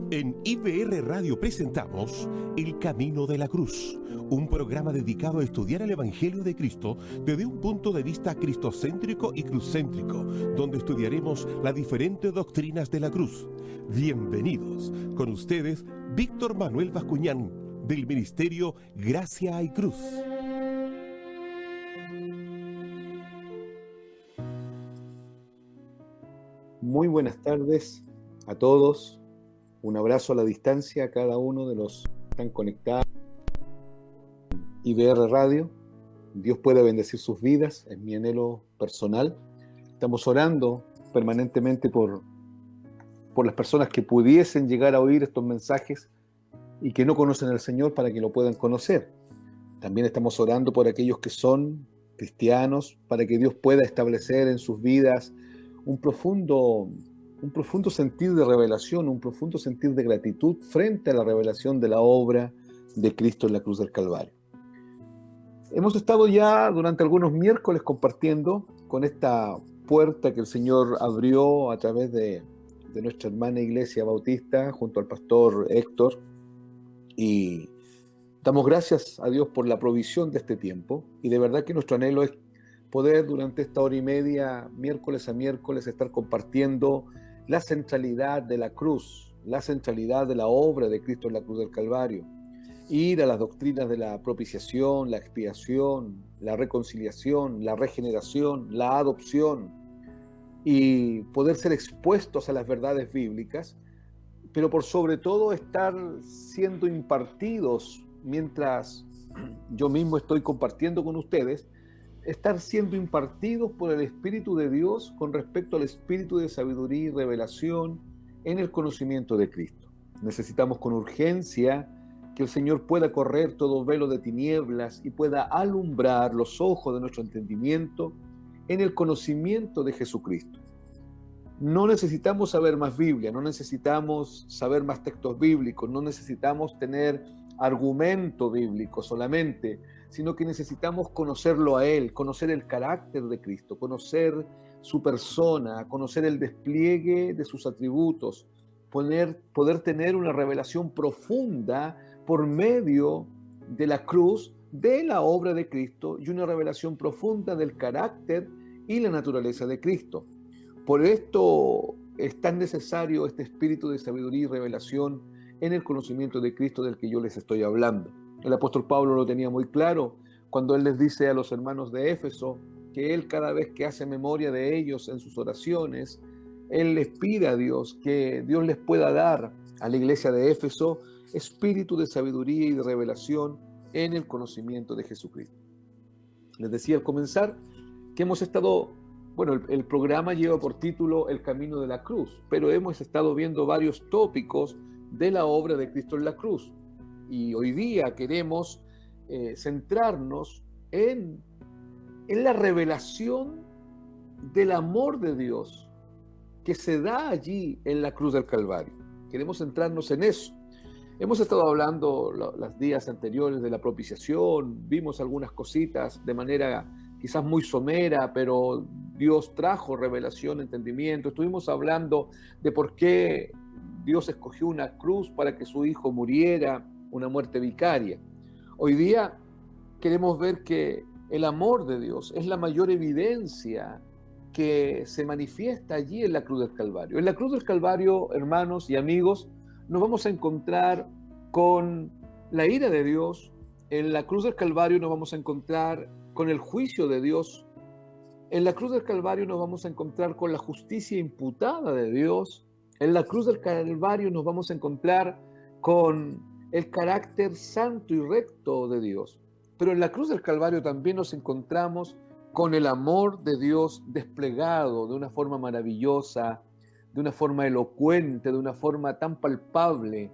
En IBR Radio presentamos El Camino de la Cruz, un programa dedicado a estudiar el Evangelio de Cristo desde un punto de vista cristocéntrico y cruzcéntrico, donde estudiaremos las diferentes doctrinas de la cruz. Bienvenidos, con ustedes, Víctor Manuel Bascuñán, del Ministerio Gracia y Cruz. Muy buenas tardes a todos. Un abrazo a la distancia a cada uno de los que están conectados. IBR Radio. Dios pueda bendecir sus vidas, es mi anhelo personal. Estamos orando permanentemente por las personas que pudiesen llegar a oír estos mensajes y que no conocen al Señor para que lo puedan conocer. También estamos orando por aquellos que son cristianos para que Dios pueda establecer en sus vidas un profundo sentir de revelación, un profundo sentir de gratitud frente a la revelación de la obra de Cristo en la cruz del Calvario. Hemos estado ya durante algunos miércoles compartiendo con esta puerta que el Señor abrió a través de nuestra hermana Iglesia Bautista junto al pastor Héctor, y damos gracias a Dios por la provisión de este tiempo, y de verdad que nuestro anhelo es poder durante esta hora y media, miércoles a miércoles, estar compartiendo la centralidad de la cruz, la centralidad de la obra de Cristo en la cruz del Calvario, ir a las doctrinas de la propiciación, la expiación, la reconciliación, la regeneración, la adopción, y poder ser expuestos a las verdades bíblicas, pero por sobre todo estar siendo impartidos mientras yo mismo estoy compartiendo con ustedes, estar siendo impartidos por el Espíritu de Dios con respecto al espíritu de sabiduría y revelación en el conocimiento de Cristo. Necesitamos con urgencia que el Señor pueda correr todo velo de tinieblas y pueda alumbrar los ojos de nuestro entendimiento en el conocimiento de Jesucristo. No necesitamos saber más Biblia, no necesitamos saber más textos bíblicos, no necesitamos tener argumento bíblico solamente, sino que necesitamos conocerlo a Él, conocer el carácter de Cristo, conocer su persona, conocer el despliegue de sus atributos, poder tener una revelación profunda por medio de la cruz, de la obra de Cristo, y una revelación profunda del carácter y la naturaleza de Cristo. Por esto es tan necesario este espíritu de sabiduría y revelación en el conocimiento de Cristo del que yo les estoy hablando. El apóstol Pablo lo tenía muy claro cuando él les dice a los hermanos de Éfeso que él, cada vez que hace memoria de ellos en sus oraciones, él les pide a Dios que Dios les pueda dar a la iglesia de Éfeso espíritu de sabiduría y de revelación en el conocimiento de Jesucristo. Les decía al comenzar que hemos estado, el programa lleva por título El Camino de la Cruz, pero hemos estado viendo varios tópicos de la obra de Cristo en la cruz. Y hoy día queremos centrarnos en la revelación del amor de Dios que se da allí en la cruz del Calvario. Queremos centrarnos en eso. Hemos estado hablando los días anteriores de la propiciación, vimos algunas cositas de manera quizás muy somera, pero Dios trajo revelación, entendimiento. Estuvimos hablando de por qué Dios escogió una cruz para que su Hijo muriera, una muerte vicaria. Hoy día queremos ver que el amor de Dios es la mayor evidencia que se manifiesta allí en la cruz del Calvario. En la cruz del Calvario, hermanos y amigos, nos vamos a encontrar con la ira de Dios. En la cruz del Calvario nos vamos a encontrar con el juicio de Dios. En la cruz del Calvario nos vamos a encontrar con la justicia imputada de Dios. En la cruz del Calvario nos vamos a encontrar con el carácter santo y recto de Dios. Pero en la cruz del Calvario también nos encontramos con el amor de Dios desplegado de una forma maravillosa, de una forma elocuente, de una forma tan palpable.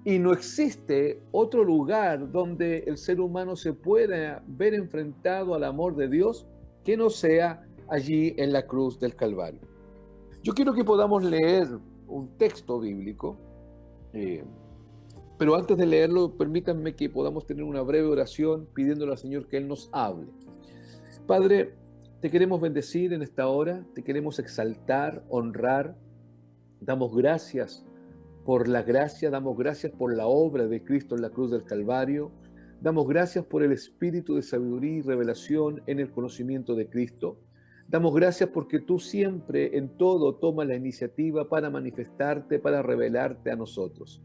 Y no existe otro lugar donde el ser humano se pueda ver enfrentado al amor de Dios que no sea allí en la cruz del Calvario. Yo quiero que podamos leer un texto bíblico, pero antes de leerlo, permítanme que podamos tener una breve oración pidiéndole al Señor que Él nos hable. Padre, te queremos bendecir en esta hora, te queremos exaltar, honrar. Damos gracias por la gracia, damos gracias por la obra de Cristo en la cruz del Calvario, damos gracias por el espíritu de sabiduría y revelación en el conocimiento de Cristo. Damos gracias porque tú siempre en todo tomas la iniciativa para manifestarte, para revelarte a nosotros.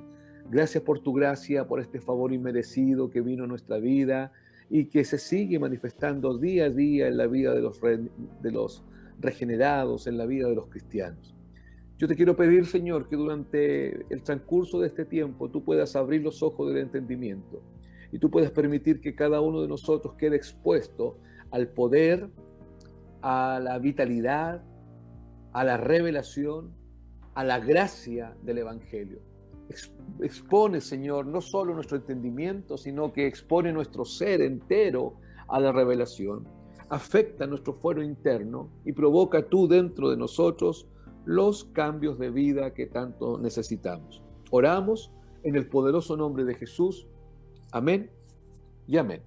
Gracias por tu gracia, por este favor inmerecido que vino a nuestra vida y que se sigue manifestando día a día en la vida de los regenerados, en la vida de los cristianos. Yo te quiero pedir, Señor, que durante el transcurso de este tiempo tú puedas abrir los ojos del entendimiento y tú puedas permitir que cada uno de nosotros quede expuesto al poder, a la vitalidad, a la revelación, a la gracia del Evangelio. Expone, Señor, no solo nuestro entendimiento, sino que expone nuestro ser entero a la revelación. Afecta nuestro fuero interno y provoca tú dentro de nosotros los cambios de vida que tanto necesitamos. Oramos en el poderoso nombre de Jesús. Amén y amén.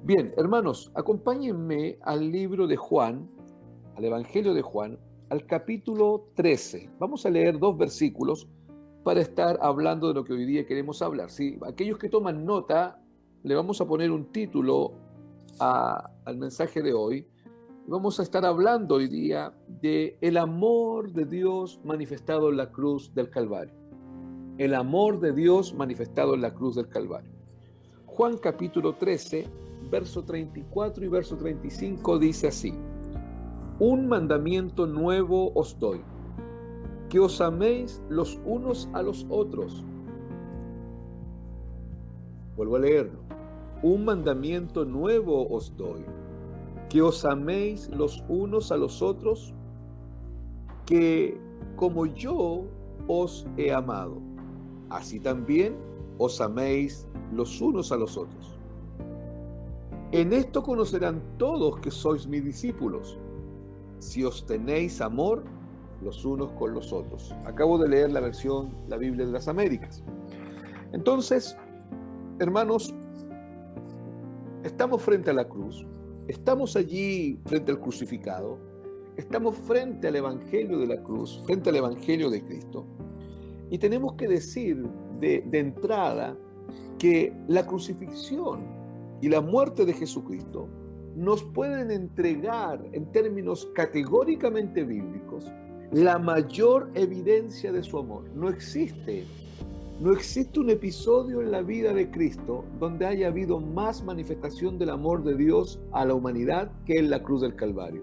Bien, hermanos, acompáñenme al libro de Juan, al Evangelio de Juan, al capítulo 13. Vamos a leer 2 versículos para estar hablando de lo que hoy día queremos hablar. ¿Sí? Aquellos que toman nota, le vamos a poner un título al mensaje de hoy. Vamos a estar hablando hoy día de el amor de Dios manifestado en la cruz del Calvario. El amor de Dios manifestado en la cruz del Calvario. Juan capítulo 13, verso 34 y verso 35 dice así: Un mandamiento nuevo os doy, que os améis los unos a los otros. Vuelvo a leerlo. Un mandamiento nuevo os doy, que os améis los unos a los otros, que como yo os he amado, así también os améis los unos a los otros. En esto conocerán todos que sois mis discípulos, si os tenéis amor los unos con los otros. Acabo de leer la Biblia de las Américas. Entonces, hermanos, estamos frente a la cruz, estamos allí frente al crucificado, estamos frente al Evangelio de la cruz, frente al Evangelio de Cristo, y tenemos que decir de entrada que la crucifixión y la muerte de Jesucristo nos pueden entregar en términos categóricamente bíblicos la mayor evidencia de su amor. No existe un episodio en la vida de Cristo donde haya habido más manifestación del amor de Dios a la humanidad que en la cruz del Calvario.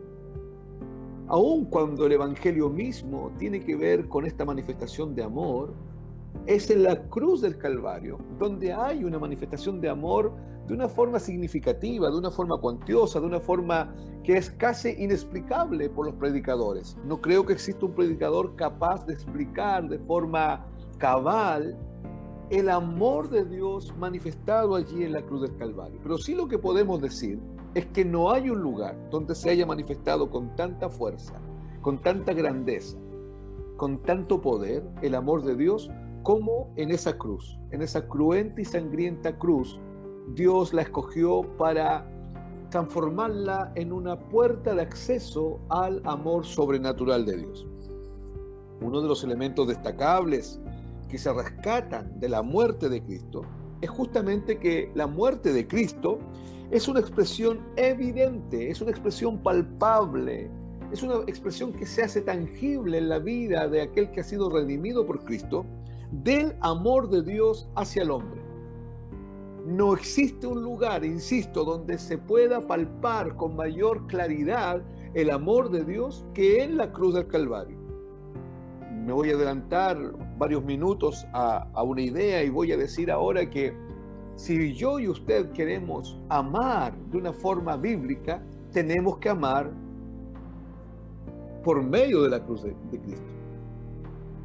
Aun cuando el Evangelio mismo tiene que ver con esta manifestación de amor, es en la cruz del Calvario donde hay una manifestación de amor de una forma significativa, de una forma cuantiosa, de una forma que es casi inexplicable por los predicadores. No creo que exista un predicador capaz de explicar de forma cabal el amor de Dios manifestado allí en la cruz del Calvario. Pero sí lo que podemos decir es que no hay un lugar donde se haya manifestado con tanta fuerza, con tanta grandeza, con tanto poder el amor de Dios como en esa cruz, en esa cruenta y sangrienta cruz. Dios la escogió para transformarla en una puerta de acceso al amor sobrenatural de Dios. Uno de los elementos destacables que se rescatan de la muerte de Cristo es justamente que la muerte de Cristo es una expresión evidente, es una expresión palpable, es una expresión que se hace tangible en la vida de aquel que ha sido redimido por Cristo, del amor de Dios hacia el hombre. No existe un lugar, insisto, donde se pueda palpar con mayor claridad el amor de Dios que en la cruz del Calvario. Me voy a adelantar varios minutos a una idea y voy a decir ahora que si yo y usted queremos amar de una forma bíblica, tenemos que amar por medio de la cruz de Cristo.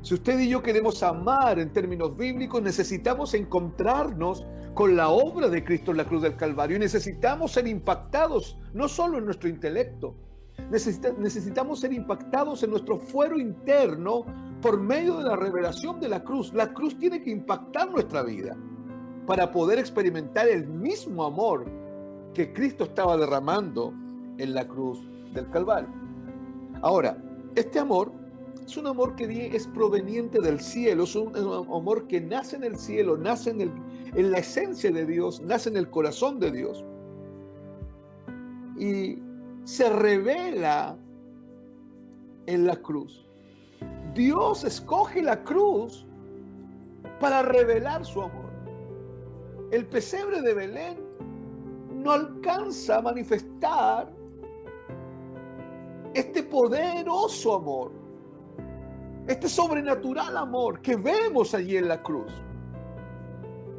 Si usted y yo queremos amar en términos bíblicos, necesitamos encontrarnos con la obra de Cristo en la cruz del Calvario y necesitamos ser impactados, no solo en nuestro intelecto, necesitamos ser impactados en nuestro fuero interno por medio de la revelación de la cruz. La cruz tiene que impactar nuestra vida para poder experimentar el mismo amor que Cristo estaba derramando en la cruz del Calvario. Ahora, este amor Es un amor que es proveniente del cielo, es un amor que nace en el cielo, nace en la esencia de Dios, nace en el corazón de Dios. Y se revela en la cruz. Dios escoge la cruz para revelar su amor. El pesebre de Belén no alcanza a manifestar este poderoso amor, este sobrenatural amor que vemos allí en la cruz.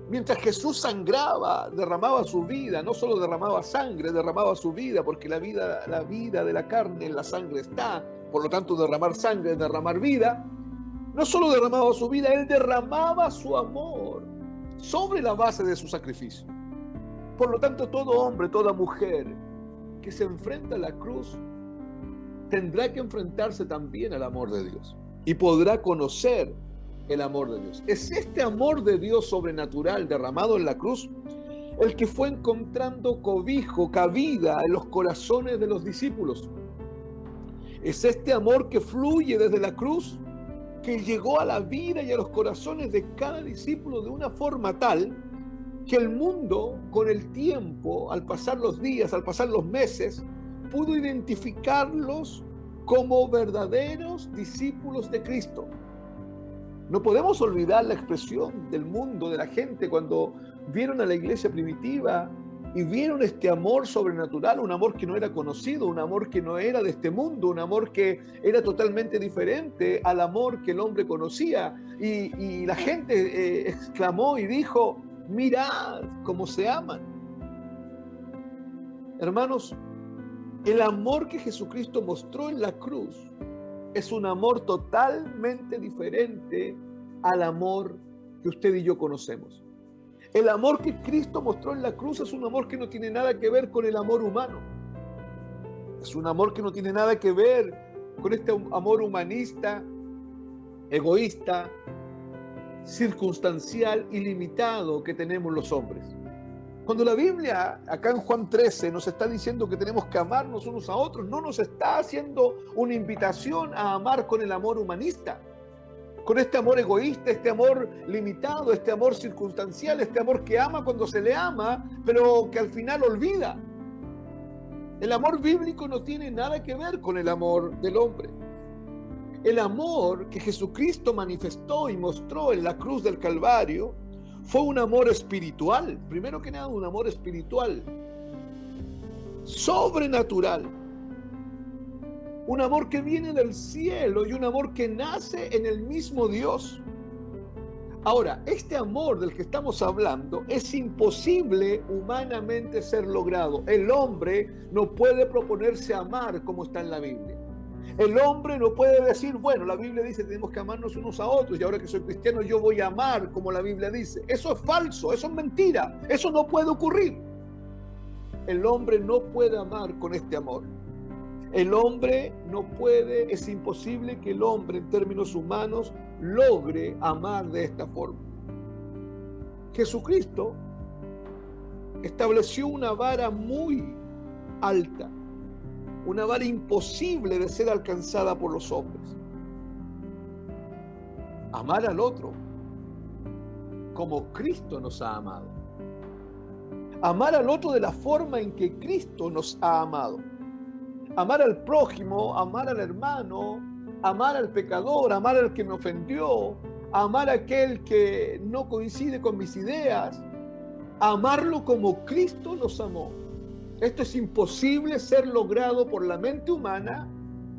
Mientras Jesús sangraba, derramaba su vida, no solo derramaba sangre, derramaba su vida, porque la vida de la carne en la sangre está. Por lo tanto, derramar sangre es derramar vida. No solo derramaba su vida, Él derramaba su amor sobre la base de su sacrificio. Por lo tanto, todo hombre, toda mujer que se enfrenta a la cruz tendrá que enfrentarse también al amor de Dios y podrá conocer el amor de Dios. Es este amor de Dios sobrenatural derramado en la cruz el que fue encontrando cobijo, cabida en los corazones de los discípulos. Es este amor que fluye desde la cruz que llegó a la vida y a los corazones de cada discípulo de una forma tal que el mundo, con el tiempo, al pasar los días, al pasar los meses, pudo identificarlos como verdaderos discípulos de Cristo. No podemos olvidar la expresión del mundo, de la gente, cuando vieron a la iglesia primitiva y vieron este amor sobrenatural, un amor que no era conocido, un amor que no era de este mundo, un amor que era totalmente diferente al amor que el hombre conocía. Y la gente exclamó y dijo: mirad cómo se aman. Hermanos, el amor que Jesucristo mostró en la cruz es un amor totalmente diferente al amor que usted y yo conocemos. El amor que Cristo mostró en la cruz es un amor que no tiene nada que ver con el amor humano. Es un amor que no tiene nada que ver con este amor humanista, egoísta, circunstancial y limitado que tenemos los hombres. Cuando la Biblia, acá en Juan 13, nos está diciendo que tenemos que amarnos unos a otros, no nos está haciendo una invitación a amar con el amor humanista, con este amor egoísta, este amor limitado, este amor circunstancial, este amor que ama cuando se le ama, pero que al final olvida. El amor bíblico no tiene nada que ver con el amor del hombre. El amor que Jesucristo manifestó y mostró en la cruz del Calvario fue un amor espiritual, primero que nada un amor espiritual, sobrenatural, un amor que viene del cielo y un amor que nace en el mismo Dios. Ahora, este amor del que estamos hablando es imposible humanamente ser logrado. El hombre no puede proponerse amar como está en la Biblia. El hombre no puede decir, bueno, la Biblia dice que tenemos que amarnos unos a otros y ahora que soy cristiano yo voy a amar como la Biblia dice. Eso es falso, eso es mentira, eso no puede ocurrir. El hombre no puede amar con este amor. El hombre no puede, es imposible que el hombre en términos humanos logre amar de esta forma. Jesucristo estableció una vara muy alta, una vara imposible de ser alcanzada por los hombres. Amar al otro como Cristo nos ha amado. Amar al otro de la forma en que Cristo nos ha amado. Amar al prójimo, amar al hermano, amar al pecador, amar al que me ofendió, amar a aquel que no coincide con mis ideas, amarlo como Cristo nos amó. Esto es imposible ser logrado por la mente humana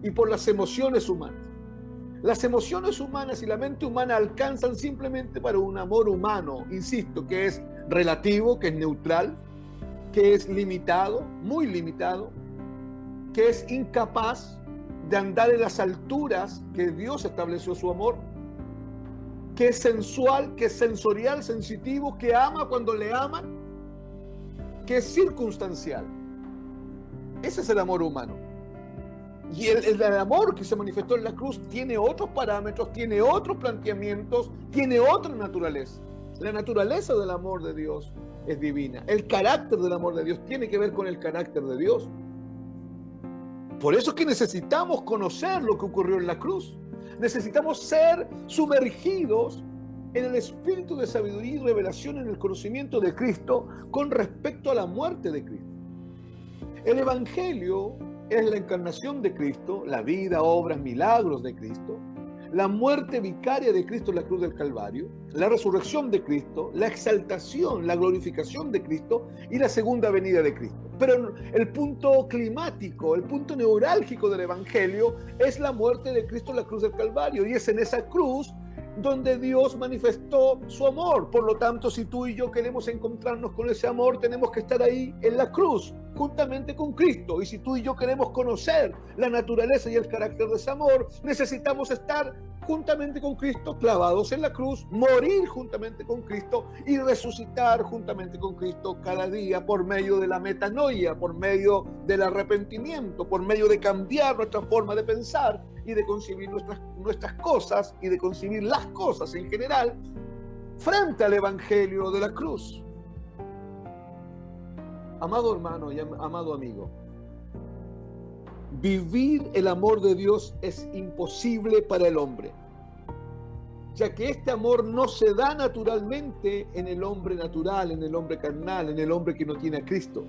y por las emociones humanas. Las emociones humanas y la mente humana alcanzan simplemente para un amor humano, insisto, que es relativo, que es neutral, que es limitado, muy limitado, que es incapaz de andar en las alturas que Dios estableció su amor, que es sensual, que es sensorial, sensitivo, que ama cuando le aman, que es circunstancial. Ese es el amor humano. Y el amor que se manifestó en la cruz tiene otros parámetros, tiene otros planteamientos, tiene otra naturaleza. La naturaleza del amor de Dios es divina. El carácter del amor de Dios tiene que ver con el carácter de Dios. Por eso es que necesitamos conocer lo que ocurrió en la cruz. Necesitamos ser sumergidos en el espíritu de sabiduría y revelación en el conocimiento de Cristo con respecto a la muerte de Cristo. El Evangelio es la encarnación de Cristo, la vida, obras, milagros de Cristo, la muerte vicaria de Cristo en la cruz del Calvario, la resurrección de Cristo, la exaltación, la glorificación de Cristo y la segunda venida de Cristo. Pero el punto climático, el punto neurálgico del Evangelio es la muerte de Cristo en la cruz del Calvario, y es en esa cruz donde Dios manifestó su amor. Por lo tanto, si tú y yo queremos encontrarnos con ese amor, tenemos que estar ahí en la cruz, juntamente con Cristo. Y si tú y yo queremos conocer la naturaleza y el carácter de ese amor, necesitamos estar juntamente con Cristo, clavados en la cruz, morir juntamente con Cristo y resucitar juntamente con Cristo cada día por medio de la metanoia, por medio del arrepentimiento, por medio de cambiar nuestra forma de pensar y de concebir nuestras cosas y de concebir las cosas en general frente al Evangelio de la cruz. Amado hermano y amado amigo, vivir el amor de Dios es imposible para el hombre, ya que este amor no se da naturalmente en el hombre natural, en el hombre carnal, en el hombre que no tiene a Cristo.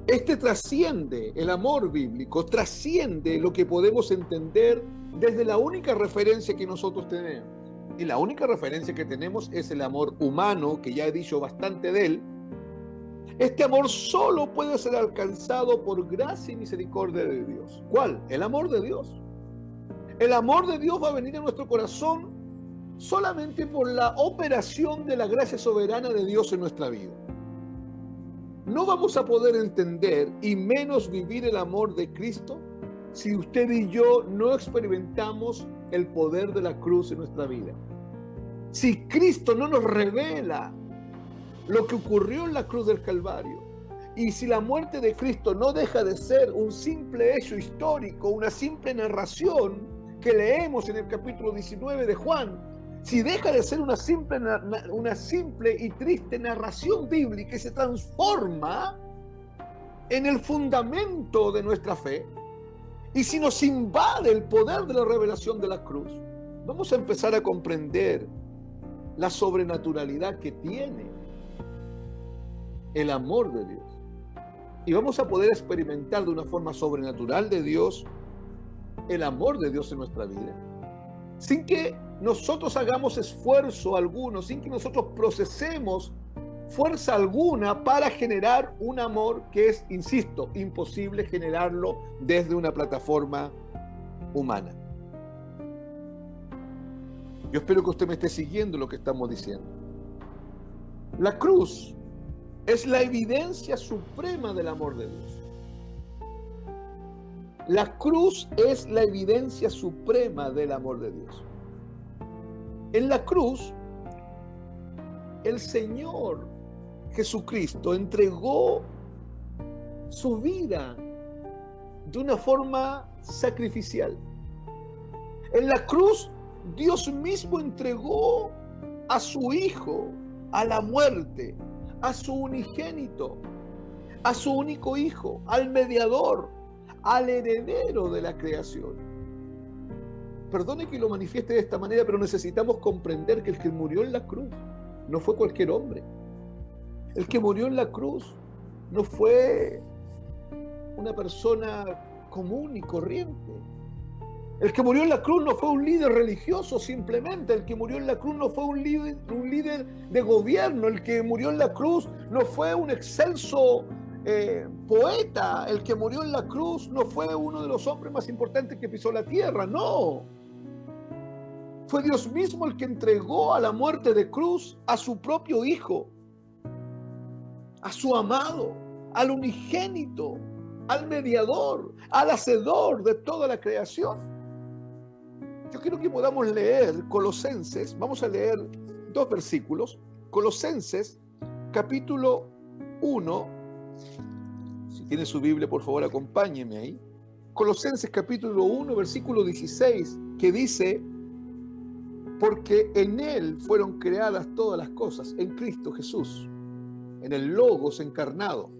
Este trasciende, el amor bíblico trasciende lo que podemos entender desde la única referencia que nosotros tenemos. Y la única referencia que tenemos es el amor humano, que ya he dicho bastante de él. Este amor solo puede ser alcanzado por gracia y misericordia de Dios. ¿Cuál? El amor de Dios. El amor de Dios va a venir a nuestro corazón solamente por la operación de la gracia soberana de Dios en nuestra vida. No vamos a poder entender y menos vivir el amor de Cristo si usted y yo no experimentamos el poder de la cruz en nuestra vida. Si Cristo no nos revela lo que ocurrió en la cruz del Calvario, y si la muerte de Cristo no deja de ser un simple hecho histórico, una simple narración que leemos en el capítulo 19 de Juan, si deja de ser una simple y triste narración bíblica y se transforma en el fundamento de nuestra fe, y si nos invade el poder de la revelación de la cruz, vamos a empezar a comprender la sobrenaturalidad que tiene el amor de Dios. Y vamos a poder experimentar de una forma sobrenatural de Dios, el amor de Dios en nuestra vida, sin que nosotros hagamos esfuerzo alguno, sin que nosotros procesemos fuerza alguna para generar un amor que es, insisto, imposible generarlo desde una plataforma humana. Yo espero que usted me esté siguiendo lo que estamos diciendo. La cruz es la evidencia suprema del amor de Dios. La cruz es la evidencia suprema del amor de Dios. En la cruz, el Señor Jesucristo entregó su vida de una forma sacrificial. En la cruz, Dios mismo entregó a su Hijo a la muerte, a su unigénito, a su único Hijo, al mediador, al heredero de la creación. Perdone que lo manifieste de esta manera, pero necesitamos comprender que el que murió en la cruz no fue cualquier hombre. El que murió en la cruz no fue una persona común y corriente. El que murió en la cruz no fue un líder religioso simplemente. El que murió en la cruz no fue un líder de gobierno. El que murió en la cruz no fue un excelso poeta. El que murió en la cruz no fue uno de los hombres más importantes que pisó la tierra. No. Fue Dios mismo el que entregó a la muerte de cruz a su propio Hijo, a su amado, al unigénito, al mediador, al hacedor de toda la creación. Yo quiero que podamos leer Colosenses, vamos a leer 2 versículos, Colosenses capítulo 1, si tiene su Biblia por favor acompáñeme ahí, Colosenses capítulo 1 versículo 16, que dice: porque en Él fueron creadas todas las cosas, en Cristo Jesús, en el Logos encarnado,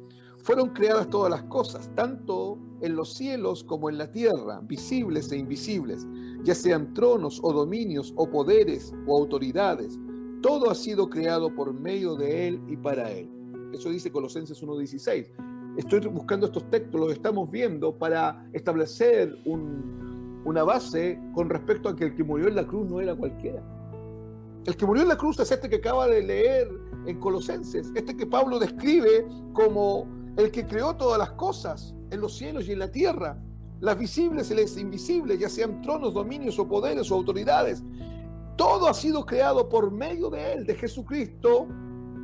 fueron creadas todas las cosas, tanto en los cielos como en la tierra, visibles e invisibles, ya sean tronos o dominios o poderes o autoridades. Todo ha sido creado por medio de Él y para Él. Eso dice Colosenses 1:16. Estoy buscando estos textos, los estamos viendo para establecer una base con respecto a que el que murió en la cruz no era cualquiera. El que murió en la cruz es este que acaba de leer en Colosenses, este que Pablo describe como el que creó todas las cosas en los cielos y en la tierra, las visibles y las invisibles, ya sean tronos, dominios o poderes o autoridades. Todo ha sido creado por medio de Él, de Jesucristo,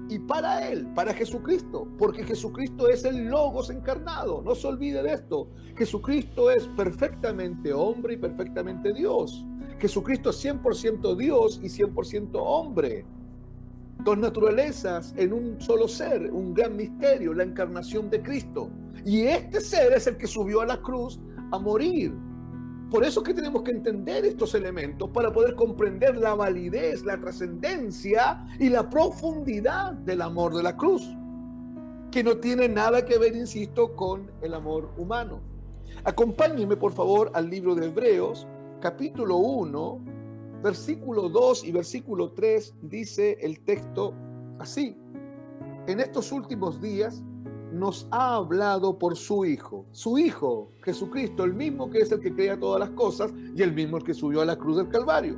y para Él, para Jesucristo, porque Jesucristo es el Logos encarnado. No se olvide de esto. Jesucristo es perfectamente hombre y perfectamente Dios. Jesucristo es 100% Dios y 100% hombre. Dos naturalezas en un solo ser, un gran misterio, la encarnación de Cristo. Y este ser es el que subió a la cruz a morir. Por eso es que tenemos que entender estos elementos para poder comprender la validez, la trascendencia y la profundidad del amor de la cruz, que no tiene nada que ver, insisto, con el amor humano. Acompáñenme, por favor, al libro de Hebreos, capítulo 1, versículo 2 y versículo 3, dice el texto así: en estos últimos días nos ha hablado por su Hijo, Jesucristo, el mismo que es el que crea todas las cosas y el mismo el que subió a la cruz del Calvario,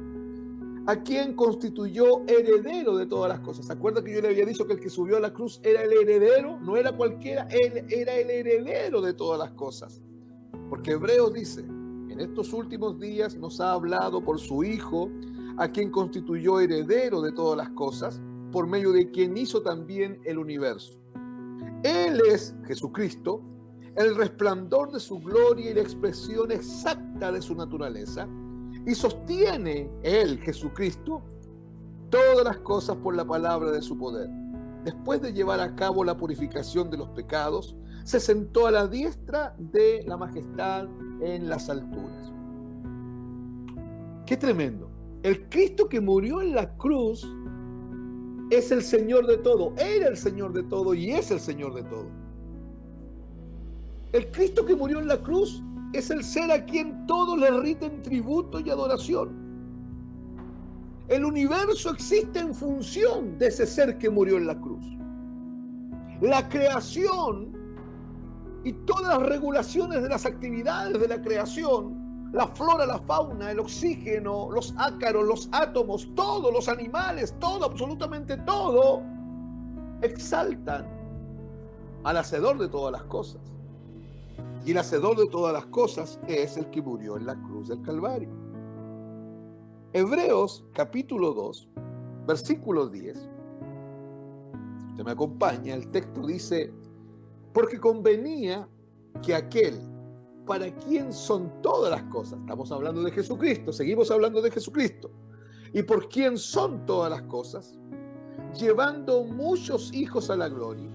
a quien constituyó heredero de todas las cosas. ¿Se acuerda que yo le había dicho que el que subió a la cruz era el heredero? No era cualquiera, él era el heredero de todas las cosas. Porque Hebreos dice: en estos últimos días nos ha hablado por su Hijo, a quien constituyó heredero de todas las cosas, por medio de quien hizo también el universo. Él es, Jesucristo, el resplandor de su gloria y la expresión exacta de su naturaleza, y sostiene Él, Jesucristo, todas las cosas por la palabra de su poder. Después de llevar a cabo la purificación de los pecados, se sentó a la diestra de la majestad en las alturas. ¡Qué tremendo! El Cristo que murió en la cruz es el Señor de todo, era el Señor de todo y es el Señor de todo. El Cristo que murió en la cruz es el ser a quien todos le rinden tributo y adoración. El universo existe en función de ese ser que murió en la cruz. La creación y todas las regulaciones de las actividades de la creación, la flora, la fauna, el oxígeno, los ácaros, los átomos, todos los animales, todo, absolutamente todo, exaltan al hacedor de todas las cosas. Y el hacedor de todas las cosas es el que murió en la cruz del Calvario. Hebreos capítulo 2, versículo 10. Si usted me acompaña, el texto dice: porque convenía que aquel para quien son todas las cosas, estamos hablando de Jesucristo, seguimos hablando de Jesucristo, y por quien son todas las cosas, llevando muchos hijos a la gloria,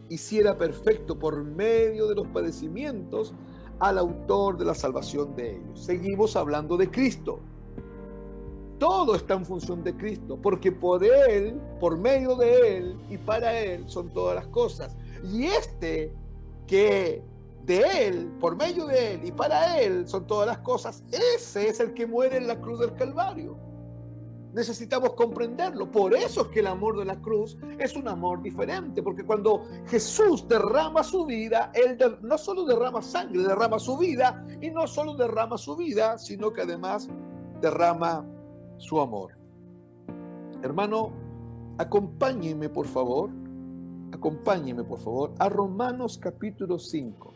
hiciera perfecto por medio de los padecimientos al autor de la salvación de ellos. Seguimos hablando de Cristo. Todo está en función de Cristo, porque por Él, por medio de Él y para Él son todas las cosas. Y este que de Él, por medio de Él y para Él son todas las cosas, ese es el que muere en la cruz del Calvario. Necesitamos comprenderlo. Por eso es que el amor de la cruz es un amor diferente, porque cuando Jesús derrama su vida, Él no solo derrama sangre, derrama su vida, y no solo derrama su vida, sino que además derrama su amor. Hermano, acompáñeme por favor a Romanos capítulo 5.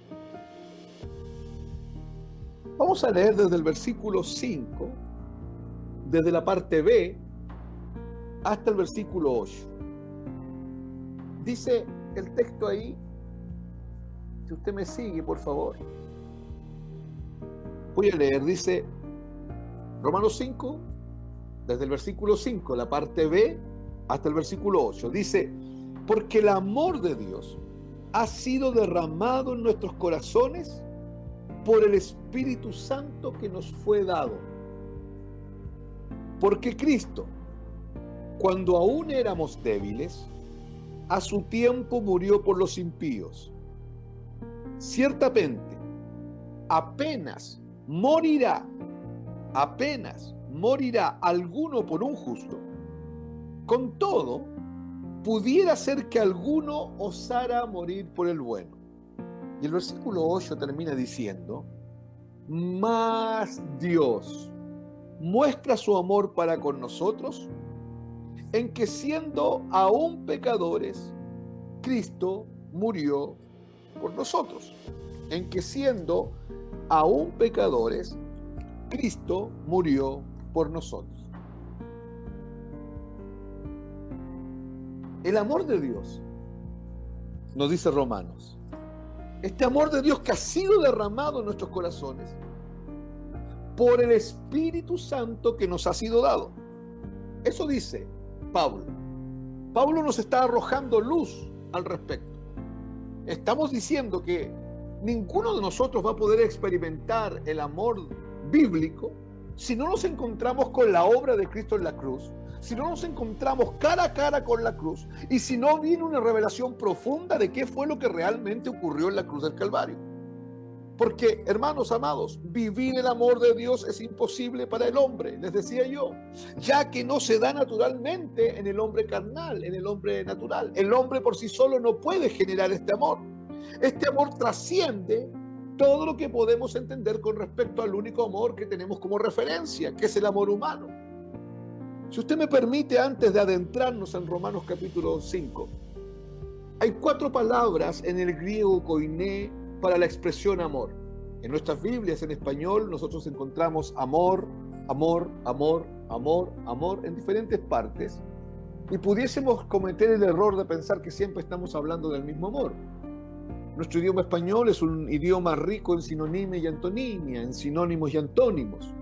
Vamos a leer desde el versículo 5, desde la parte B, hasta el versículo 8. Dice el texto ahí, si usted me sigue, por favor. Voy a leer, dice Romanos 5, desde el versículo 5, la parte B, hasta el versículo 8. Dice: porque el amor de Dios ha sido derramado en nuestros corazones por el Espíritu Santo que nos fue dado. Porque Cristo, cuando aún éramos débiles, a su tiempo murió por los impíos. ciertamente, apenas morirá alguno por un justo, con todo, pudiera ser que alguno osara morir por el bueno. Y el versículo 8 termina diciendo, mas Dios muestra su amor para con nosotros, en que siendo aún pecadores, Cristo murió por nosotros. En que siendo aún pecadores, Cristo murió por nosotros. El amor de Dios, nos dice Romanos, este amor de Dios que ha sido derramado en nuestros corazones por el Espíritu Santo que nos ha sido dado. Eso dice Pablo. Pablo nos está arrojando luz al respecto. Estamos diciendo que ninguno de nosotros va a poder experimentar el amor bíblico si no nos encontramos con la obra de Cristo en la cruz, si no nos encontramos cara a cara con la cruz y si no viene una revelación profunda de qué fue lo que realmente ocurrió en la cruz del Calvario. Porque, hermanos amados, vivir el amor de Dios es imposible para el hombre, les decía yo, ya que no se da naturalmente en el hombre carnal, en el hombre natural. El hombre por sí solo no puede generar este amor. Este amor trasciende todo lo que podemos entender con respecto al único amor que tenemos como referencia, que es el amor humano. Si usted me permite, antes de adentrarnos en Romanos capítulo 5, hay 4 palabras en el griego koiné para la expresión amor. En nuestras Biblias en español nosotros encontramos amor, amor, amor, amor, amor en diferentes partes y pudiésemos cometer el error de pensar que siempre estamos hablando del mismo amor. Nuestro idioma español es un idioma rico en sinonimia y antonimia, en sinónimos y antónimos.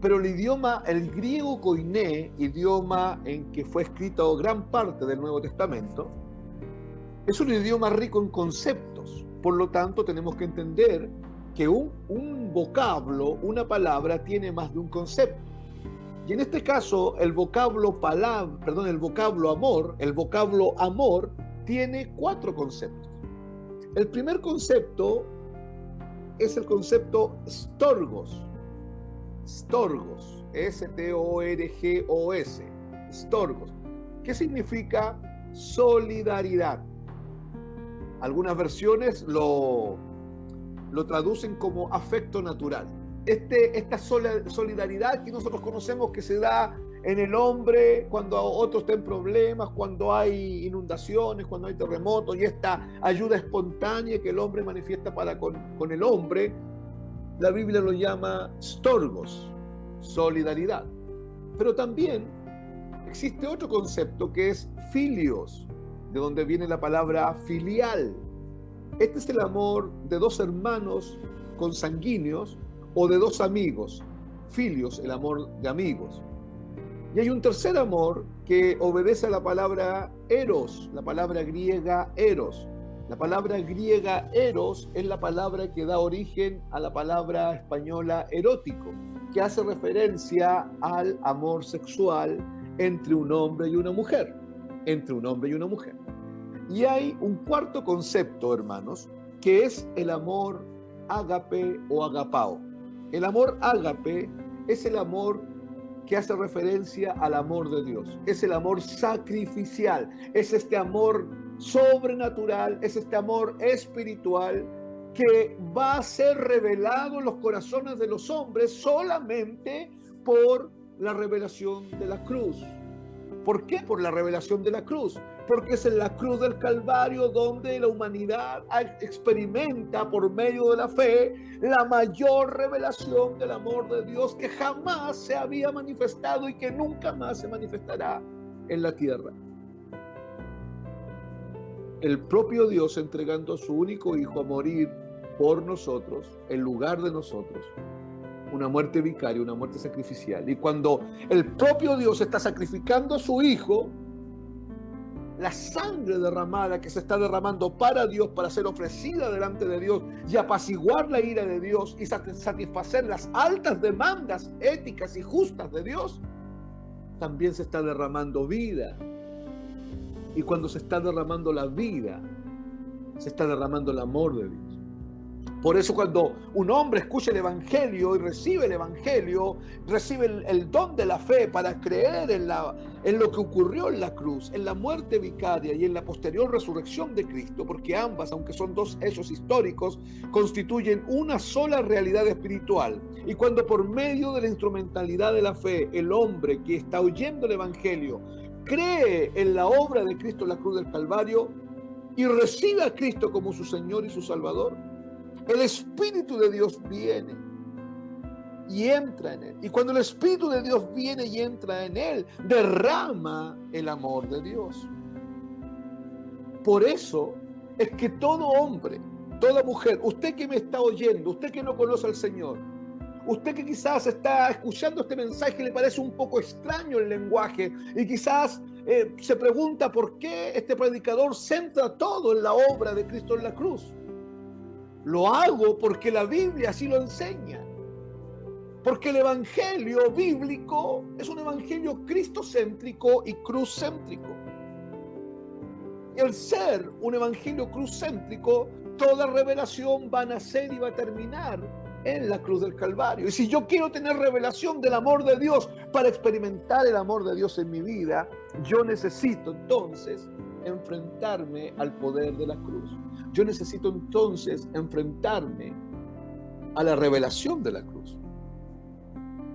Pero el griego koiné, idioma en que fue escrito gran parte del Nuevo Testamento, es un idioma rico en conceptos. Por lo tanto, tenemos que entender que un vocablo, una palabra, tiene más de un concepto. Y en este caso, el vocablo amor, tiene 4 conceptos. El primer concepto es el concepto storgos. Storgos, S-T-O-R-G-O-S, storgos, ¿qué significa solidaridad? Algunas versiones lo traducen como afecto natural. Esta solidaridad que nosotros conocemos que se da en el hombre cuando otro está en problemas, cuando hay inundaciones, cuando hay terremotos, y esta ayuda espontánea que el hombre manifiesta para con el hombre, la Biblia lo llama storgos, solidaridad. Pero también existe otro concepto que es filios, de donde viene la palabra filial. Este es el amor de 2 hermanos consanguíneos o de 2 amigos. Filios, el amor de amigos. Y hay un tercer amor que obedece a la palabra eros, la palabra griega eros. La palabra griega eros es la palabra que da origen a la palabra española erótico, que hace referencia al amor sexual entre un hombre y una mujer. Entre un hombre y una mujer. Y hay un cuarto concepto, hermanos, que es el amor ágape o agapao. El amor ágape es el amor que hace referencia al amor de Dios. Es el amor sacrificial, es este amor sobrenatural, es este amor espiritual que va a ser revelado en los corazones de los hombres solamente por la revelación de la cruz. ¿Por qué? Por la revelación de la cruz. Porque es en la cruz del Calvario donde la humanidad experimenta por medio de la fe la mayor revelación del amor de Dios que jamás se había manifestado y que nunca más se manifestará en la tierra. El propio Dios entregando a su único Hijo a morir por nosotros, en lugar de nosotros. Una muerte vicaria, una muerte sacrificial. Y cuando el propio Dios está sacrificando a su Hijo, la sangre derramada que se está derramando para Dios, para ser ofrecida delante de Dios y apaciguar la ira de Dios y satisfacer las altas demandas éticas y justas de Dios, también se está derramando vida. Y cuando se está derramando la vida, se está derramando el amor de Dios. Por eso cuando un hombre escucha el Evangelio y recibe el Evangelio, recibe el don de la fe para creer en lo que ocurrió en la cruz, en la muerte vicaria y en la posterior resurrección de Cristo, porque ambas, aunque son dos hechos históricos, constituyen una sola realidad espiritual. Y cuando por medio de la instrumentalidad de la fe, el hombre que está oyendo el Evangelio cree en la obra de Cristo en la cruz del Calvario y recibe a Cristo como su Señor y su Salvador, el Espíritu de Dios viene y entra en él. Y cuando el Espíritu de Dios viene y entra en él, derrama el amor de Dios. Por eso es que todo hombre, toda mujer, usted que me está oyendo, usted que no conoce al Señor, usted que quizás está escuchando este mensaje y le parece un poco extraño el lenguaje y quizás se pregunta por qué este predicador centra todo en la obra de Cristo en la cruz. Lo hago porque la Biblia así lo enseña. Porque el evangelio bíblico es un evangelio cristocéntrico y cruzcéntrico. Y al ser un evangelio cruzcéntrico, toda revelación va a nacer y va a terminar en la cruz del Calvario. Y si yo quiero tener revelación del amor de Dios para experimentar el amor de Dios en mi vida, yo necesito entonces enfrentarme al poder de la cruz. Yo necesito entonces enfrentarme a la revelación de la cruz.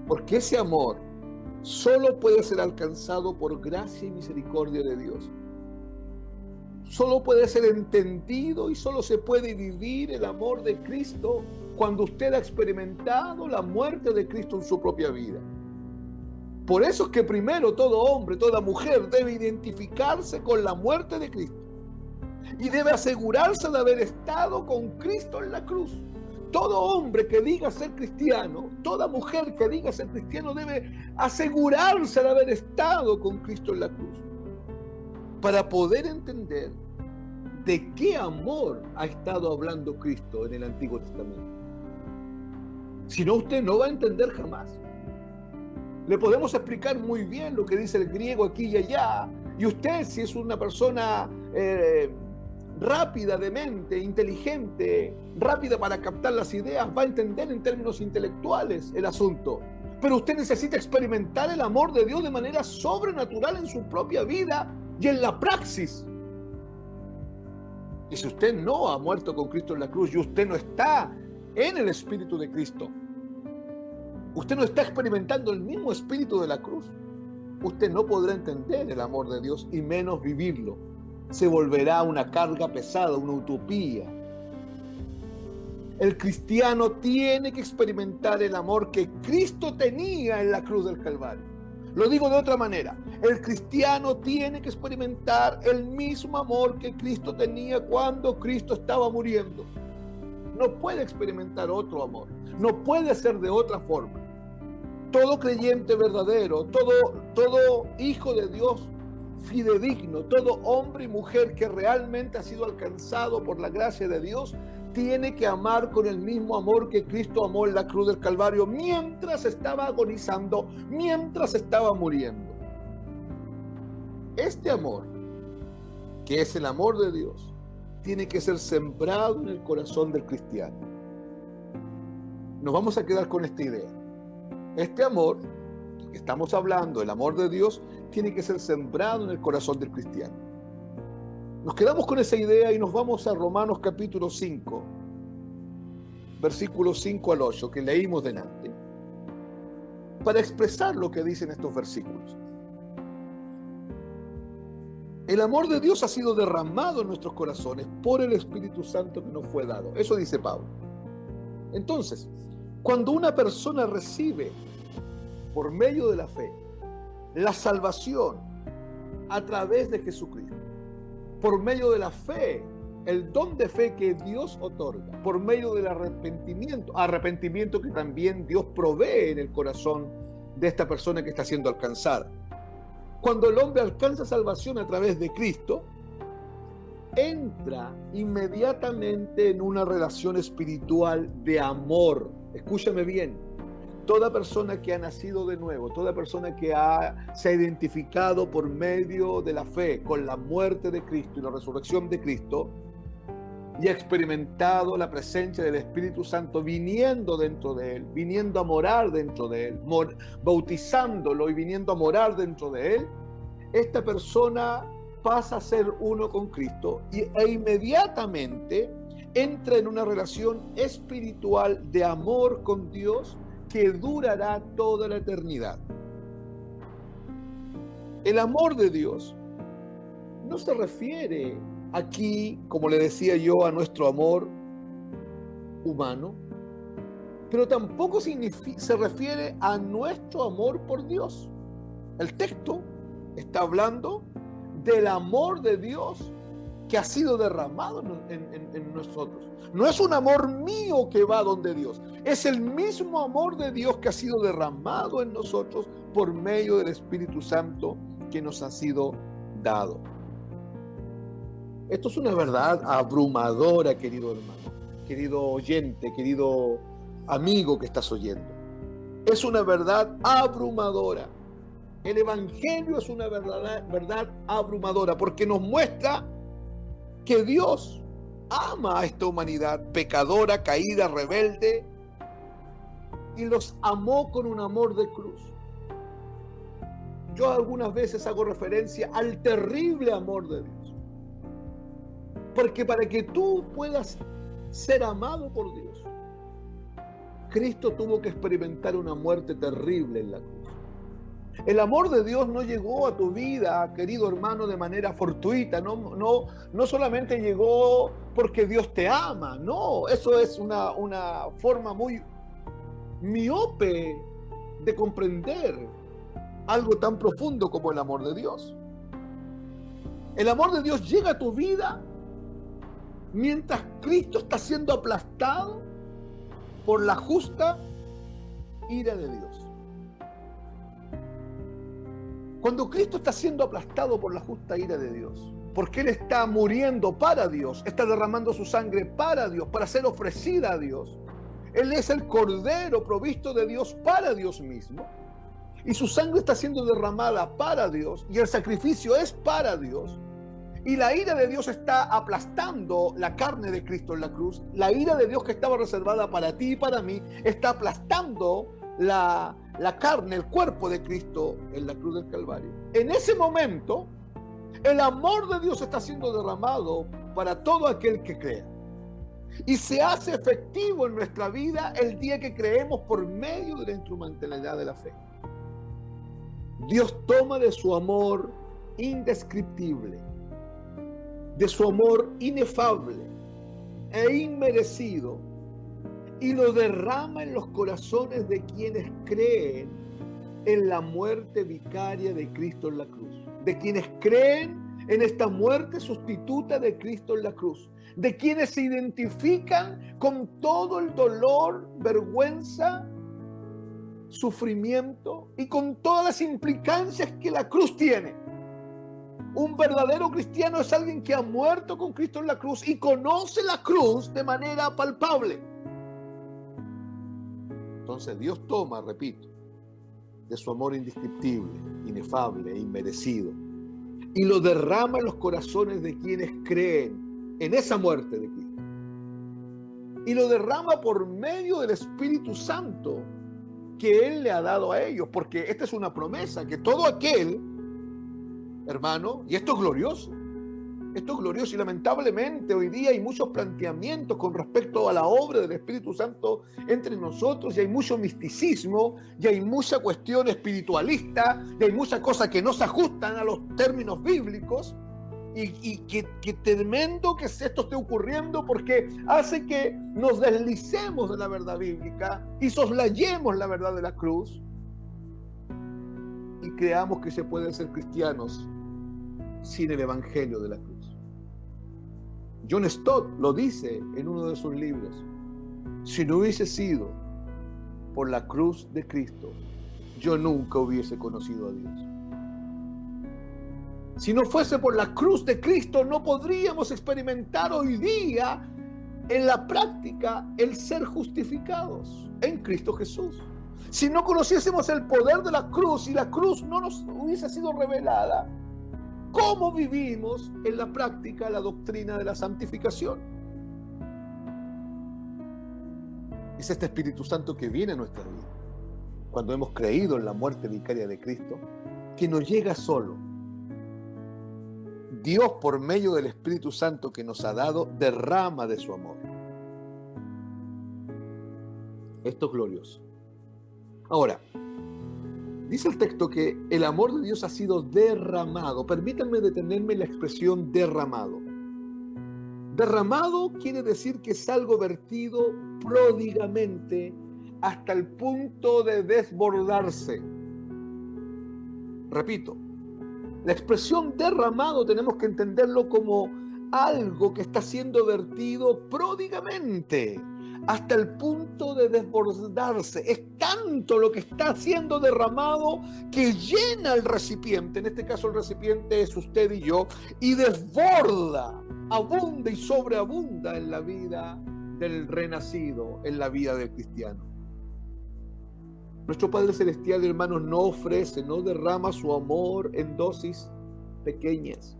Porque ese amor solo puede ser alcanzado por gracia y misericordia de Dios. Solo puede ser entendido y solo se puede vivir el amor de Cristo cuando usted ha experimentado la muerte de Cristo en su propia vida. Por eso es que primero todo hombre, toda mujer debe identificarse con la muerte de Cristo y debe asegurarse de haber estado con Cristo en la cruz. Todo hombre que diga ser cristiano, toda mujer que diga ser cristiano debe asegurarse de haber estado con Cristo en la cruz para poder entender de qué amor ha estado hablando Cristo en el Antiguo Testamento. Si no, usted no va a entender jamás. Le podemos explicar muy bien lo que dice el griego aquí y allá, y usted, si es una persona rápida de mente, inteligente, rápida para captar las ideas, va a entender en términos intelectuales el asunto. Pero usted necesita experimentar el amor de Dios de manera sobrenatural en su propia vida y en la praxis. Y si usted no ha muerto con Cristo en la cruz y usted no está en el Espíritu de Cristo, usted no está experimentando el mismo Espíritu de la cruz, usted no podrá entender el amor de Dios y menos vivirlo. Se volverá una carga pesada, una utopía. El cristiano tiene que experimentar el amor que Cristo tenía en la cruz del Calvario. Lo digo de otra manera, el cristiano tiene que experimentar el mismo amor que Cristo tenía cuando Cristo estaba muriendo. No puede experimentar otro amor, no puede ser de otra forma. Todo creyente verdadero, todo hijo de Dios fidedigno, todo hombre y mujer que realmente ha sido alcanzado por la gracia de Dios, tiene que amar con el mismo amor que Cristo amó en la cruz del Calvario mientras estaba agonizando, mientras estaba muriendo. Este amor, que es el amor de Dios, tiene que ser sembrado en el corazón del cristiano. Nos vamos a quedar con esta idea. Este amor que estamos hablando, el amor de Dios, tiene que ser sembrado en el corazón del cristiano. Nos quedamos con esa idea y nos vamos a Romanos capítulo 5, versículos 5 al 8, que leímos delante, para expresar lo que dicen estos versículos. El amor de Dios ha sido derramado en nuestros corazones por el Espíritu Santo que nos fue dado. Eso dice Pablo. Entonces, cuando una persona recibe por medio de la fe la salvación a través de Jesucristo, por medio de la fe, el don de fe que Dios otorga, por medio del arrepentimiento que también Dios provee en el corazón de esta persona que está siendo alcanzada. Cuando el hombre alcanza salvación a través de Cristo, entra inmediatamente en una relación espiritual de amor. Escúchame bien. Toda persona que ha nacido de nuevo, toda persona que se ha identificado por medio de la fe con la muerte de Cristo y la resurrección de Cristo, y ha experimentado la presencia del Espíritu Santo viniendo dentro de él, viniendo a morar dentro de él, bautizándolo y viniendo a morar dentro de él, esta persona pasa a ser uno con Cristo e inmediatamente entra en una relación espiritual de amor con Dios que durará toda la eternidad. El amor de Dios no se refiere aquí, como le decía yo, a nuestro amor humano, pero tampoco se refiere a nuestro amor por Dios. El texto está hablando del amor de Dios que ha sido derramado en nosotros. No es un amor mío que va donde Dios, es el mismo amor de Dios que ha sido derramado en nosotros por medio del Espíritu Santo que nos ha sido dado. Esto es una verdad abrumadora, querido hermano, querido oyente, querido amigo que estás oyendo. Es una verdad abrumadora. El Evangelio es una verdad abrumadora porque nos muestra que Dios ama a esta humanidad pecadora, caída, rebelde, y los amó con un amor de cruz. Yo algunas veces hago referencia al terrible amor de Dios. Porque para que tú puedas ser amado por Dios, Cristo tuvo que experimentar una muerte terrible en la cruz. El amor de Dios no llegó a tu vida, querido hermano, de manera fortuita. No solamente llegó porque Dios te ama. No, eso es una forma muy miope de comprender algo tan profundo como el amor de Dios. El amor de Dios llega a tu vida mientras Cristo está siendo aplastado por la justa ira de Dios. Cuando Cristo está siendo aplastado por la justa ira de Dios, porque Él está muriendo para Dios, está derramando su sangre para Dios, para ser ofrecida a Dios. Él es el Cordero provisto de Dios para Dios mismo, y su sangre está siendo derramada para Dios, y el sacrificio es para Dios, y la ira de Dios está aplastando la carne de Cristo en la cruz. La ira de Dios que estaba reservada para ti y para mí está aplastando la carne, el cuerpo de Cristo en la cruz del Calvario. En ese momento, el amor de Dios está siendo derramado para todo aquel que crea. Y se hace efectivo en nuestra vida el día que creemos por medio de la instrumentalidad de la fe. Dios toma de su amor indescriptible, de su amor inefable e inmerecido, y lo derrama en los corazones de quienes creen en la muerte vicaria de Cristo en la cruz, de quienes creen en esta muerte sustituta de Cristo en la cruz, de quienes se identifican con todo el dolor, vergüenza, sufrimiento y con todas las implicancias que la cruz tiene. Un verdadero cristiano es alguien que ha muerto con Cristo en la cruz y conoce la cruz de manera palpable. Entonces Dios toma, repito, de su amor indescriptible, inefable e inmerecido, y lo derrama en los corazones de quienes creen en esa muerte de Cristo. Y lo derrama por medio del Espíritu Santo que Él le ha dado a ellos, porque esta es una promesa, que todo aquel, hermano, y esto es glorioso, y lamentablemente hoy día hay muchos planteamientos con respecto a la obra del Espíritu Santo entre nosotros, y hay mucho misticismo, y hay mucha cuestión espiritualista, y hay muchas cosas que no se ajustan a los términos bíblicos, y que tremendo que esto esté ocurriendo, porque hace que nos deslicemos de la verdad bíblica y soslayemos la verdad de la cruz y creamos que se pueden ser cristianos sin el evangelio de la cruz. John Stott lo dice en uno de sus libros: si no hubiese sido por la cruz de Cristo, yo nunca hubiese conocido a Dios. Si no fuese por la cruz de Cristo, no podríamos experimentar hoy día en la práctica el ser justificados en Cristo Jesús. Si no conociésemos el poder de la cruz y la cruz no nos hubiese sido revelada, ¿cómo vivimos en la práctica la doctrina de la santificación? Es este Espíritu Santo que viene a nuestra vida cuando hemos creído en la muerte vicaria de Cristo, que no llega solo. Dios, por medio del Espíritu Santo que nos ha dado, derrama de su amor. Esto es glorioso. Ahora, dice el texto que el amor de Dios ha sido derramado. Permítanme detenerme en la expresión derramado. Derramado quiere decir que es algo vertido pródigamente hasta el punto de desbordarse. Repito, la expresión derramado tenemos que entenderlo como algo que está siendo vertido pródigamente hasta el punto de desbordarse. Es tanto lo que está siendo derramado que llena el recipiente, en este caso el recipiente es usted y yo, y desborda, abunda y sobreabunda en la vida del renacido, en la vida del cristiano. Nuestro Padre Celestial, hermanos, no ofrece, no derrama su amor en dosis pequeñas.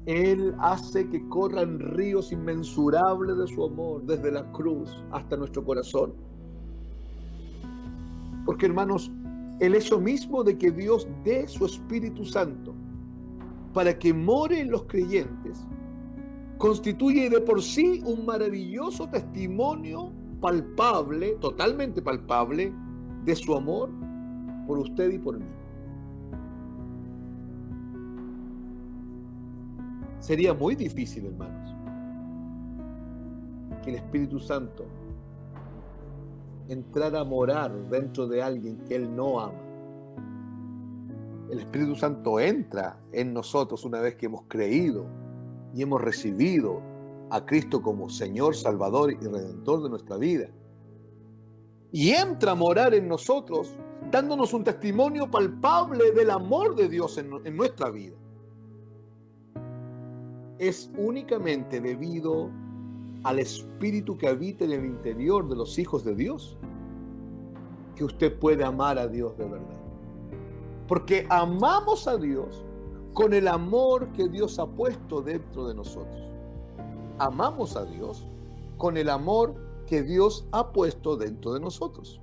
Él hace que corran ríos inmensurables de su amor desde la cruz hasta nuestro corazón. Porque, hermanos, el hecho mismo de que Dios dé su Espíritu Santo para que more en los creyentes constituye de por sí un maravilloso testimonio palpable, totalmente palpable, de su amor por usted y por mí. Sería muy difícil, hermanos, que el Espíritu Santo entrara a morar dentro de alguien que Él no ama. El Espíritu Santo entra en nosotros una vez que hemos creído y hemos recibido a Cristo como Señor, Salvador y Redentor de nuestra vida. Y entra a morar en nosotros, dándonos un testimonio palpable del amor de Dios en nuestra vida. Es únicamente debido al Espíritu que habita en el interior de los hijos de Dios que usted puede amar a Dios de verdad. Porque amamos a Dios con el amor que Dios ha puesto dentro de nosotros. Amamos a Dios con el amor que Dios ha puesto dentro de nosotros.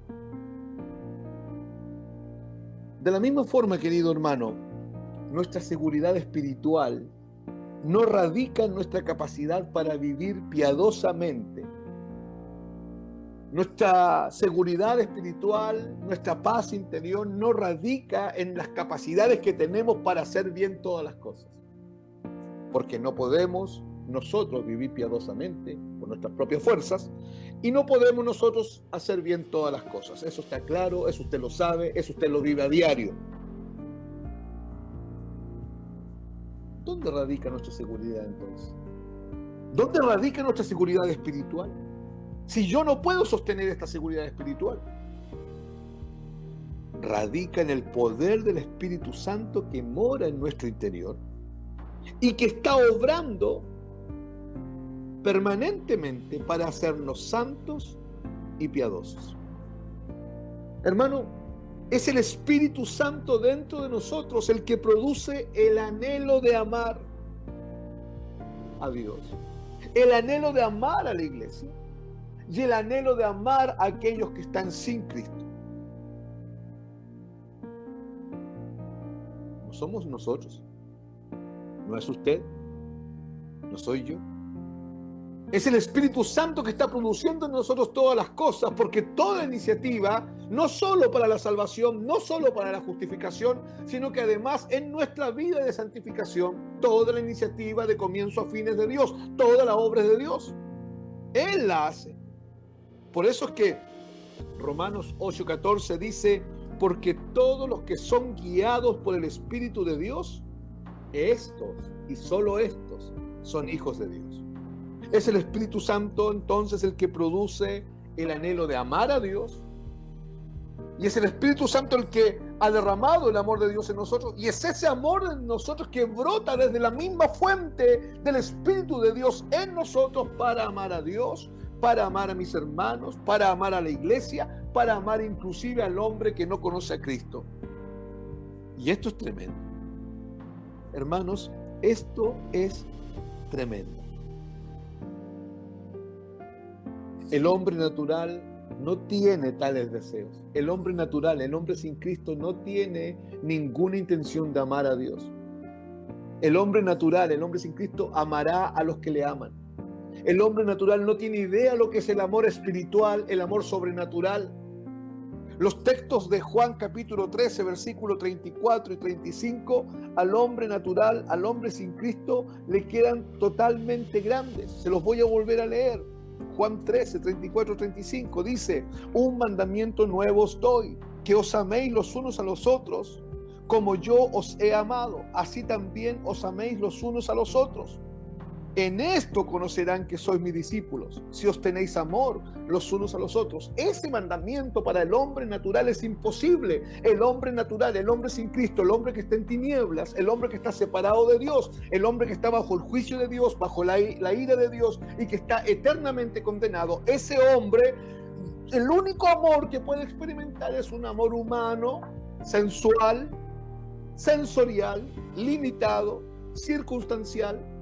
De la misma forma, querido hermano, nuestra seguridad espiritual no radica en nuestra capacidad para vivir piadosamente. Nuestra seguridad espiritual, nuestra paz interior no radica en las capacidades que tenemos para hacer bien todas las cosas. Porque no podemos nosotros vivir piadosamente por nuestras propias fuerzas y no podemos nosotros hacer bien todas las cosas. Eso está claro, eso usted lo sabe, eso usted lo vive a diario. ¿Dónde radica nuestra seguridad entonces? ¿Dónde radica nuestra seguridad espiritual? Si yo no puedo sostener esta seguridad espiritual, radica en el poder del Espíritu Santo que mora en nuestro interior y que está obrando permanentemente para hacernos santos y piadosos. Hermano, es el Espíritu Santo dentro de nosotros el que produce el anhelo de amar a Dios, el anhelo de amar a la iglesia y el anhelo de amar a aquellos que están sin Cristo. No somos nosotros, no es usted, no soy yo. Es el Espíritu Santo que está produciendo en nosotros todas las cosas, porque toda iniciativa, no solo para la salvación, no solo para la justificación, sino que además en nuestra vida de santificación, toda la iniciativa de comienzo a fines de Dios, toda la obra es de Dios. Él la hace. Por eso es que Romanos 8:14 dice, porque todos los que son guiados por el Espíritu de Dios, estos y solo estos son hijos de Dios. Es el Espíritu Santo entonces el que produce el anhelo de amar a Dios. Y es el Espíritu Santo el que ha derramado el amor de Dios en nosotros. Y es ese amor en nosotros que brota desde la misma fuente del Espíritu de Dios en nosotros para amar a Dios, para amar a mis hermanos, para amar a la iglesia, para amar inclusive al hombre que no conoce a Cristo. Y esto es tremendo. Hermanos, esto es tremendo. El hombre natural no tiene tales deseos. El hombre natural, el hombre sin Cristo, no tiene ninguna intención de amar a Dios. El hombre natural, el hombre sin Cristo, amará a los que le aman. El hombre natural no tiene idea de lo que es el amor espiritual, el amor sobrenatural. Los textos de Juan capítulo 13, versículos 34 y 35, al hombre natural, al hombre sin Cristo, le quedan totalmente grandes. Se los voy a volver a leer. Juan 13, 34, 35 dice: un mandamiento nuevo os doy, que os améis los unos a los otros, como yo os he amado, así también os améis los unos a los otros. En esto conocerán que sois mis discípulos, si os tenéis amor los unos a los otros. Ese mandamiento para el hombre natural es imposible. El hombre natural, el hombre sin Cristo, el hombre que está en tinieblas, el hombre que está separado de Dios, el hombre que está bajo el juicio de Dios, bajo la ira de Dios y que está eternamente condenado, ese hombre, el único amor que puede experimentar es un amor humano, sensual, sensorial, limitado, circunstancial,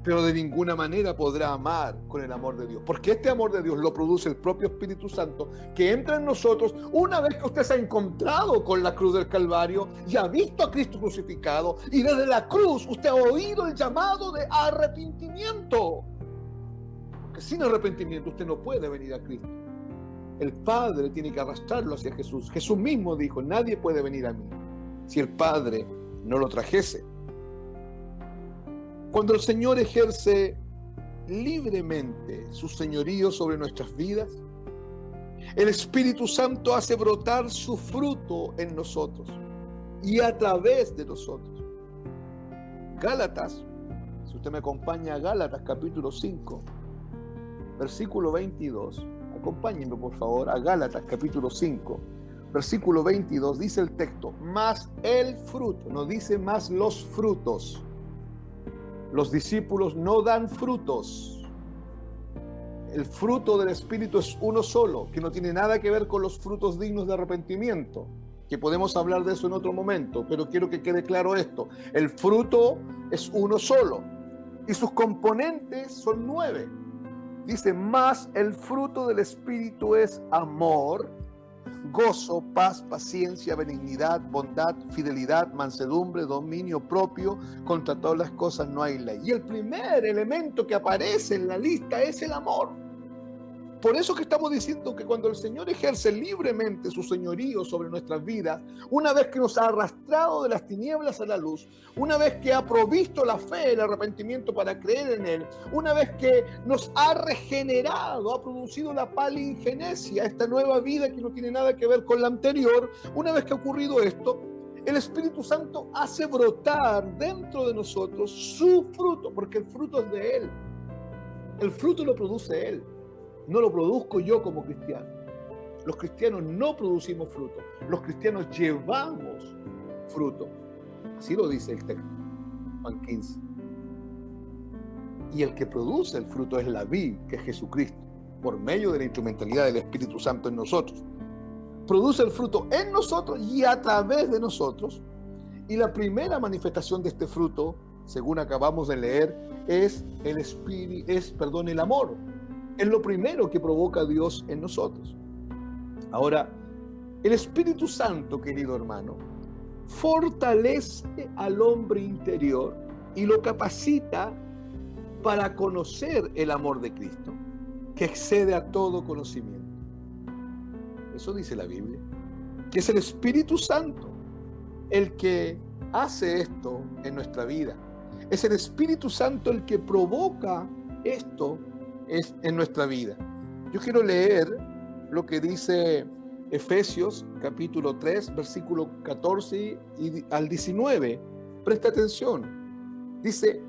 pero de ninguna manera podrá amar con el amor de Dios, porque este amor de Dios lo produce el propio Espíritu Santo, que entra en nosotros una vez que usted se ha encontrado con la cruz del Calvario y ha visto a Cristo crucificado, y desde la cruz usted ha oído el llamado de arrepentimiento, porque sin arrepentimiento usted no puede venir a Cristo. El Padre tiene que arrastrarlo hacia Jesús. Jesús mismo dijo: nadie puede venir a mí si el Padre no lo trajese. Cuando el Señor ejerce libremente su señorío sobre nuestras vidas, el Espíritu Santo hace brotar su fruto en nosotros y a través de nosotros. Gálatas, si usted me acompaña a Gálatas capítulo 5, versículo 22, acompáñenme por favor a Gálatas capítulo 5, versículo 22, dice el texto: más el fruto, no dice más los frutos. Los discípulos no dan frutos. El fruto del Espíritu es uno solo, que no tiene nada que ver con los frutos dignos de arrepentimiento, que podemos hablar de eso en otro momento, pero quiero que quede claro esto. El fruto es uno solo y sus componentes son 9. Dice: más el fruto del Espíritu es amor, gozo, paz, paciencia, benignidad, bondad, fidelidad, mansedumbre, dominio propio. Contra todas las cosas no hay ley. Y el primer elemento que aparece en la lista es el amor. Por eso que estamos diciendo que cuando el Señor ejerce libremente su señorío sobre nuestras vidas, una vez que nos ha arrastrado de las tinieblas a la luz, una vez que ha provisto la fe, el arrepentimiento para creer en Él, una vez que nos ha regenerado, ha producido la palingenesia, esta nueva vida que no tiene nada que ver con la anterior, una vez que ha ocurrido esto, el Espíritu Santo hace brotar dentro de nosotros su fruto, porque el fruto es de Él. El fruto lo produce Él. No lo produzco yo como cristiano. Los cristianos no producimos fruto. Los cristianos llevamos fruto. Así lo dice el texto, Juan 15. Y el que produce el fruto es la vid, que es Jesucristo, por medio de la instrumentalidad del Espíritu Santo en nosotros. Produce el fruto en nosotros y a través de nosotros. Y la primera manifestación de este fruto, según acabamos de leer, es el amor. Es lo primero que provoca Dios en nosotros. Ahora, el Espíritu Santo, querido hermano, fortalece al hombre interior y lo capacita para conocer el amor de Cristo, que excede a todo conocimiento. Eso dice la Biblia, que es el Espíritu Santo el que hace esto en nuestra vida. Es el Espíritu Santo el que provoca esto en nuestra vida. Yo quiero leer lo que dice Efesios capítulo 3, versículo 14 al 19. Presta atención. Dice: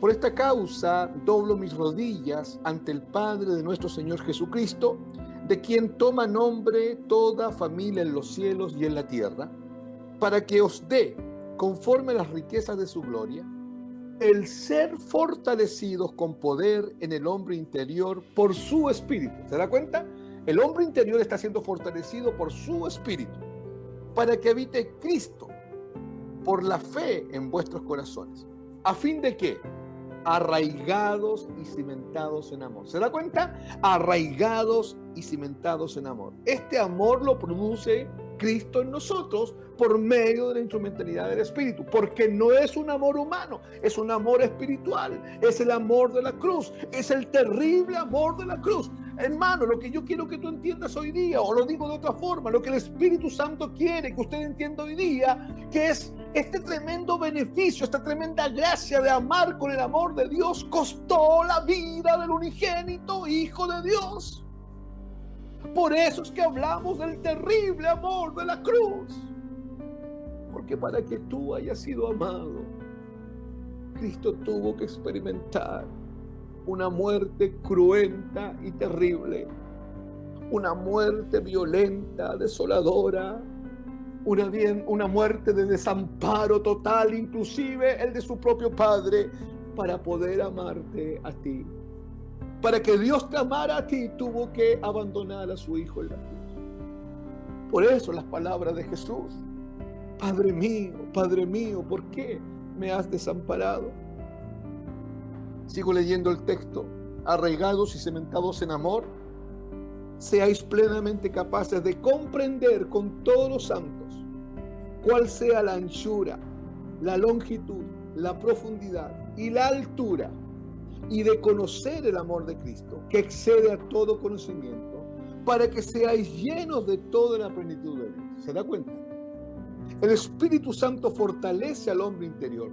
por esta causa doblo mis rodillas ante el Padre de nuestro Señor Jesucristo, de quien toma nombre toda familia en los cielos y en la tierra, para que os dé, conforme a las riquezas de su gloria, el ser fortalecidos con poder en el hombre interior por su espíritu. ¿Se da cuenta? El hombre interior está siendo fortalecido por su espíritu, para que habite Cristo por la fe en vuestros corazones. ¿A fin de qué? arraigados y cimentados en amor. ¿Se da cuenta? Arraigados y cimentados en amor. Este amor lo produce Cristo en nosotros por medio de la instrumentalidad del Espíritu, porque no es un amor humano, es un amor espiritual, es el amor de la cruz, es el terrible amor de la cruz. Hermano, lo que yo quiero que tú entiendas hoy día, o lo digo de otra forma, lo que el Espíritu Santo quiere que usted entienda hoy día, que es este tremendo beneficio, esta tremenda gracia de amar con el amor de Dios, costó la vida del unigénito Hijo de Dios. Por eso es que hablamos del terrible amor de la cruz. Porque para que tú hayas sido amado, Cristo tuvo que experimentar una muerte cruenta y terrible, una muerte violenta, desoladora, una muerte de desamparo total, inclusive el de su propio Padre, para poder amarte a ti. Para que Dios te amara a ti, tuvo que abandonar a su Hijo en la cruz. Por eso las palabras de Jesús: Padre mío, ¿por qué me has desamparado? Sigo leyendo el texto. Arraigados y cementados en amor, seáis plenamente capaces de comprender con todos los santos cuál sea la anchura, la longitud, la profundidad y la altura, y de conocer el amor de Cristo, que excede a todo conocimiento, para que seáis llenos de toda la plenitud de Dios. ¿Se da cuenta? El Espíritu Santo fortalece al hombre interior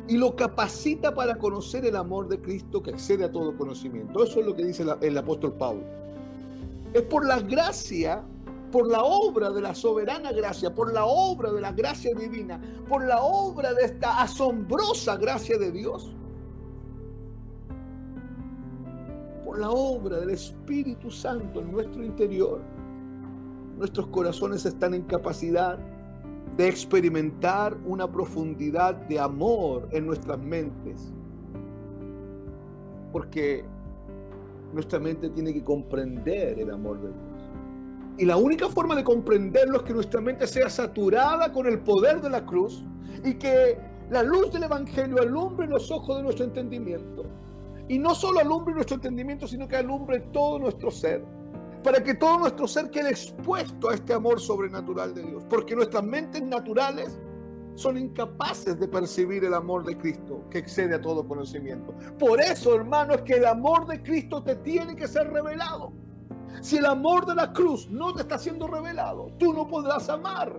y lo capacita para conocer el amor de Cristo, que excede a todo conocimiento. Eso es lo que dice el apóstol Pablo. Es por la gracia, por la obra de la soberana gracia, por la obra de la gracia divina, por la obra de esta asombrosa gracia de Dios, por la obra del Espíritu Santo en nuestro interior, nuestros corazones están en capacidad de experimentar una profundidad de amor en nuestras mentes, porque nuestra mente tiene que comprender el amor de Dios, y la única forma de comprenderlo es que nuestra mente sea saturada con el poder de la cruz, y que la luz del Evangelio alumbre los ojos de nuestro entendimiento, y no solo alumbre nuestro entendimiento, sino que alumbre todo nuestro ser, para que todo nuestro ser quede expuesto a este amor sobrenatural de Dios, porque nuestras mentes naturales son incapaces de percibir el amor de Cristo, que excede a todo conocimiento. Por eso, hermano, es que el amor de Cristo te tiene que ser revelado. Si el amor de la cruz no te está siendo revelado, tú no podrás amar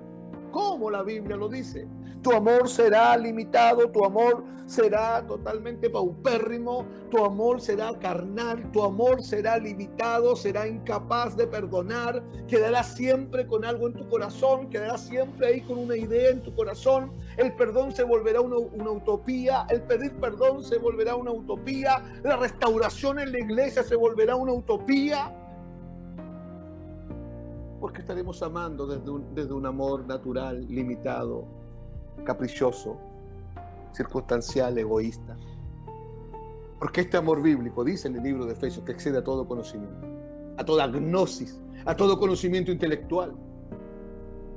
como la Biblia lo dice. Tu amor será limitado, tu amor será totalmente paupérrimo, tu amor será carnal, tu amor será limitado, será incapaz de perdonar, quedará siempre con algo en tu corazón, quedará siempre ahí con una idea en tu corazón. El perdón se volverá una utopía, el pedir perdón se volverá una utopía, la restauración en la iglesia se volverá una utopía. Porque estaremos amando desde un amor natural, limitado, caprichoso, circunstancial, egoísta. Porque este amor bíblico, dice en el libro de Efesios, que excede a todo conocimiento, a toda gnosis, a todo conocimiento intelectual.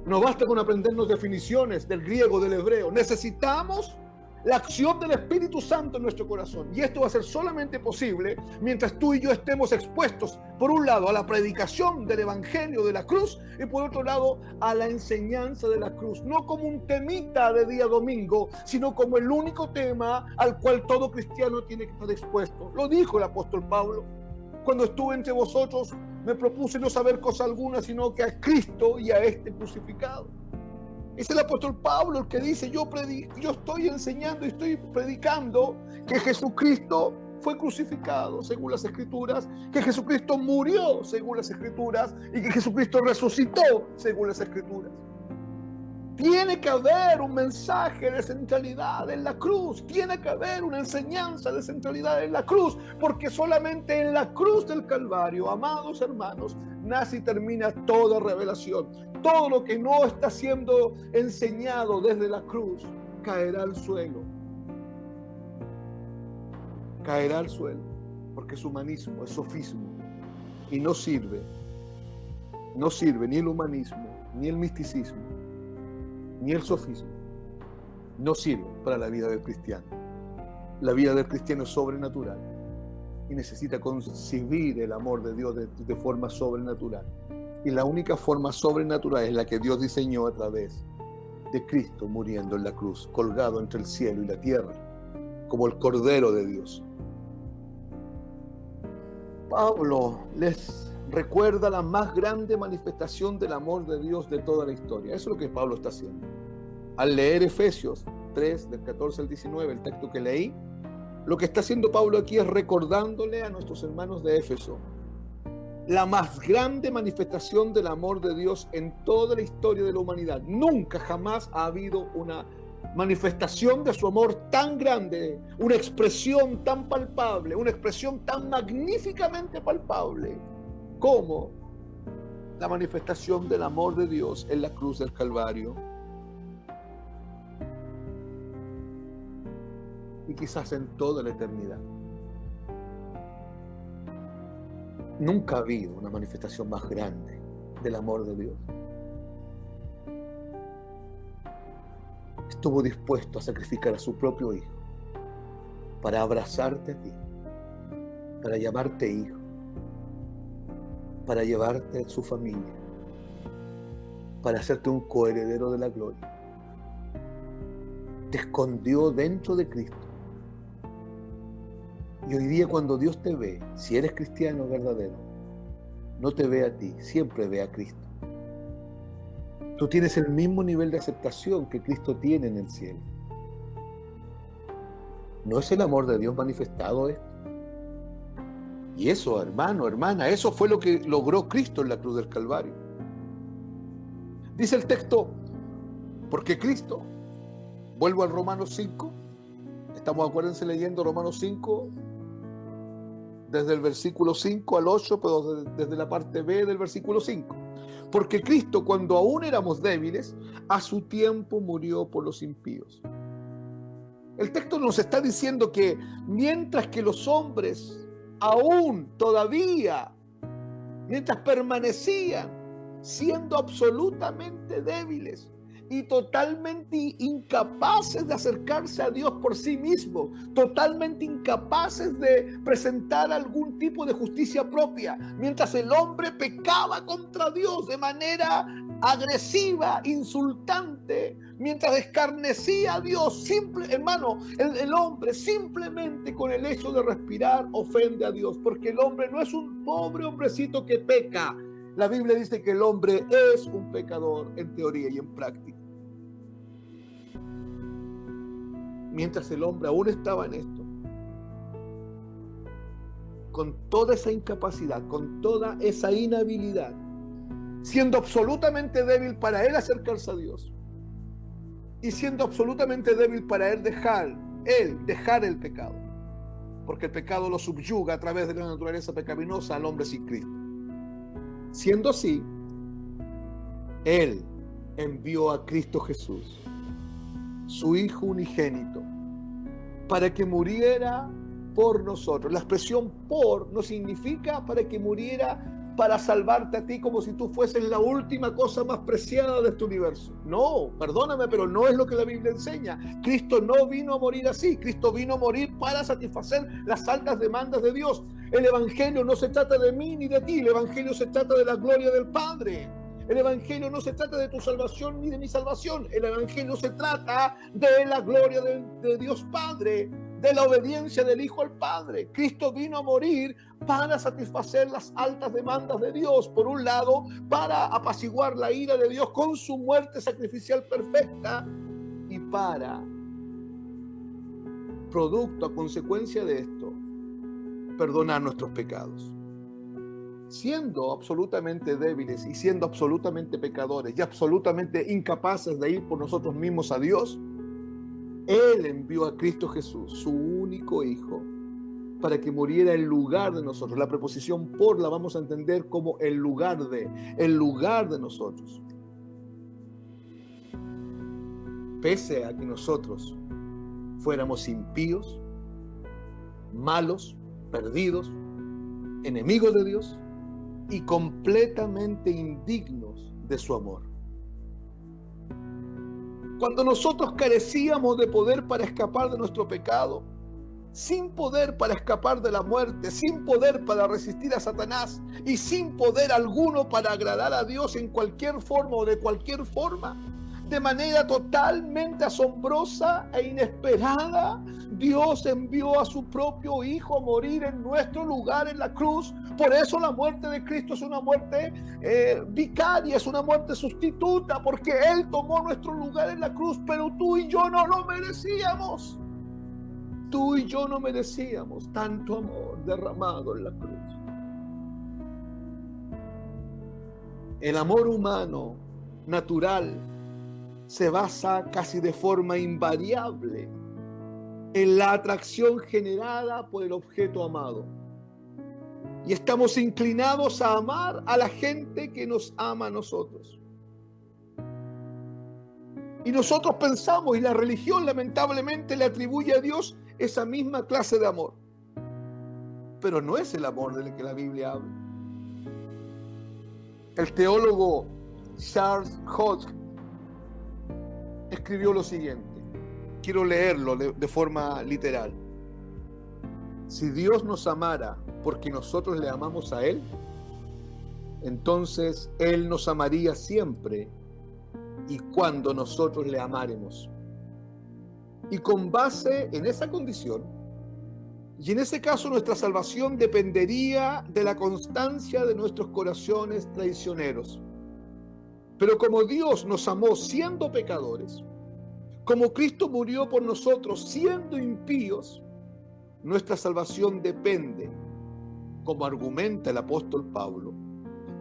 No basta con aprendernos definiciones del griego, del hebreo. Necesitamos la acción del Espíritu Santo en nuestro corazón. Y esto va a ser solamente posible mientras tú y yo estemos expuestos, por un lado, a la predicación del Evangelio de la cruz, y por otro lado, a la enseñanza de la cruz. No como un temita de día domingo, sino como el único tema al cual todo cristiano tiene que estar expuesto. Lo dijo el apóstol Pablo: cuando estuve entre vosotros, me propuse no saber cosa alguna, sino que a Cristo y a este crucificado. Es el apóstol Pablo el que dice: yo estoy enseñando y estoy predicando que Jesucristo fue crucificado según las Escrituras, que Jesucristo murió según las Escrituras y que Jesucristo resucitó según las Escrituras. Tiene que haber un mensaje de centralidad en la cruz, tiene que haber una enseñanza de centralidad en la cruz, porque solamente en la cruz del Calvario, amados hermanos, nace y termina toda revelación. Todo lo que no está siendo enseñado desde la cruz caerá al suelo. Caerá al suelo, porque es humanismo, es sofismo, y no sirve ni el humanismo, ni el misticismo, ni el sofismo, no sirve para la vida del cristiano. La vida del cristiano es sobrenatural y necesita concebir el amor de Dios de forma sobrenatural. Y la única forma sobrenatural es la que Dios diseñó a través de Cristo muriendo en la cruz, colgado entre el cielo y la tierra, como el Cordero de Dios. Pablo les recuerda la más grande manifestación del amor de Dios de toda la historia. Eso es lo que Pablo está haciendo. Al leer Efesios 3, del 14 al 19, el texto que leí, lo que está haciendo Pablo aquí es recordándole a nuestros hermanos de Éfeso la más grande manifestación del amor de Dios en toda la historia de la humanidad. Nunca, jamás ha habido una manifestación de su amor tan grande, una expresión tan palpable, una expresión tan magníficamente palpable como la manifestación del amor de Dios en la cruz del Calvario. Y quizás en toda la eternidad. Nunca ha habido una manifestación más grande del amor de Dios. Estuvo dispuesto a sacrificar a su propio Hijo para abrazarte a ti, para llamarte hijo, para llevarte a su familia, para hacerte un coheredero de la gloria. Te escondió dentro de Cristo. Y hoy día cuando Dios te ve, si eres cristiano verdadero, no te ve a ti, siempre ve a Cristo. Tú tienes el mismo nivel de aceptación que Cristo tiene en el cielo. ¿No es el amor de Dios manifestado esto? Y eso, hermano, hermana, eso fue lo que logró Cristo en la cruz del Calvario. Dice el texto, porque Cristo, vuelvo al Romanos 5, estamos, acuérdense, leyendo Romanos 5, desde el versículo 5 al 8, pero desde la parte B del versículo 5. Porque Cristo, cuando aún éramos débiles, a su tiempo murió por los impíos. El texto nos está diciendo que mientras que los hombres aún todavía, mientras permanecían siendo absolutamente débiles y totalmente incapaces de acercarse a Dios por sí mismos, totalmente incapaces de presentar algún tipo de justicia propia, mientras el hombre pecaba contra Dios de manera agresiva, insultante, mientras escarnecía a Dios, hermano, el hombre simplemente con el hecho de respirar ofende a Dios, porque el hombre no es un pobre hombrecito que peca. La Biblia dice que el hombre es un pecador en teoría y en práctica. Mientras el hombre aún estaba en esto, con toda esa incapacidad, con toda esa inhabilidad, siendo absolutamente débil para él acercarse a Dios y siendo absolutamente débil para él dejar el pecado, porque el pecado lo subyuga a través de la naturaleza pecaminosa al hombre sin Cristo. Siendo así, Él envió a Cristo Jesús, su Hijo unigénito, para que muriera por nosotros. La expresión por no significa para que muriera para salvarte a ti como si tú fueses la última cosa más preciada de este universo. No, perdóname, pero no es lo que la Biblia enseña. Cristo no vino a morir así. Cristo vino a morir para satisfacer las altas demandas de Dios. El Evangelio no se trata de mí ni de ti. El Evangelio se trata de la gloria del Padre. El Evangelio no se trata de tu salvación ni de mi salvación. El Evangelio se trata de la gloria de Dios Padre, de la obediencia del Hijo al Padre. Cristo vino a morir para satisfacer las altas demandas de Dios. Por un lado, para apaciguar la ira de Dios con su muerte sacrificial perfecta, y para, producto, a consecuencia de esto, perdonar nuestros pecados. Siendo absolutamente débiles y siendo absolutamente pecadores y absolutamente incapaces de ir por nosotros mismos a Dios, Él envió a Cristo Jesús, su único Hijo, para que muriera en lugar de nosotros. La preposición por la vamos a entender como el lugar de nosotros. Pese a que nosotros fuéramos impíos, malos, perdidos, enemigos de Dios y completamente indignos de su amor. Cuando nosotros carecíamos de poder para escapar de nuestro pecado, sin poder para escapar de la muerte, sin poder para resistir a Satanás y sin poder alguno para agradar a Dios en cualquier forma o de cualquier forma. De manera totalmente asombrosa e inesperada, Dios envió a su propio Hijo a morir en nuestro lugar en la cruz. Por eso la muerte de Cristo es una muerte vicaria, es una muerte sustituta, porque Él tomó nuestro lugar en la cruz, pero tú y yo no lo merecíamos. Tú y yo no merecíamos tanto amor derramado en la cruz. El amor humano, natural, se basa casi de forma invariable en la atracción generada por el objeto amado. Y estamos inclinados a amar a la gente que nos ama a nosotros. Y nosotros pensamos, y la religión lamentablemente le atribuye a Dios esa misma clase de amor. Pero no es el amor del que la Biblia habla. El teólogo Charles Hodge escribió lo siguiente. Quiero leerlo de forma literal. Si Dios nos amara porque nosotros le amamos a Él, entonces Él nos amaría siempre y cuando nosotros le amáremos. Y con base en esa condición, y en ese caso nuestra salvación dependería de la constancia de nuestros corazones traicioneros. Pero como Dios nos amó siendo pecadores, como Cristo murió por nosotros siendo impíos, nuestra salvación depende, como argumenta el apóstol Pablo,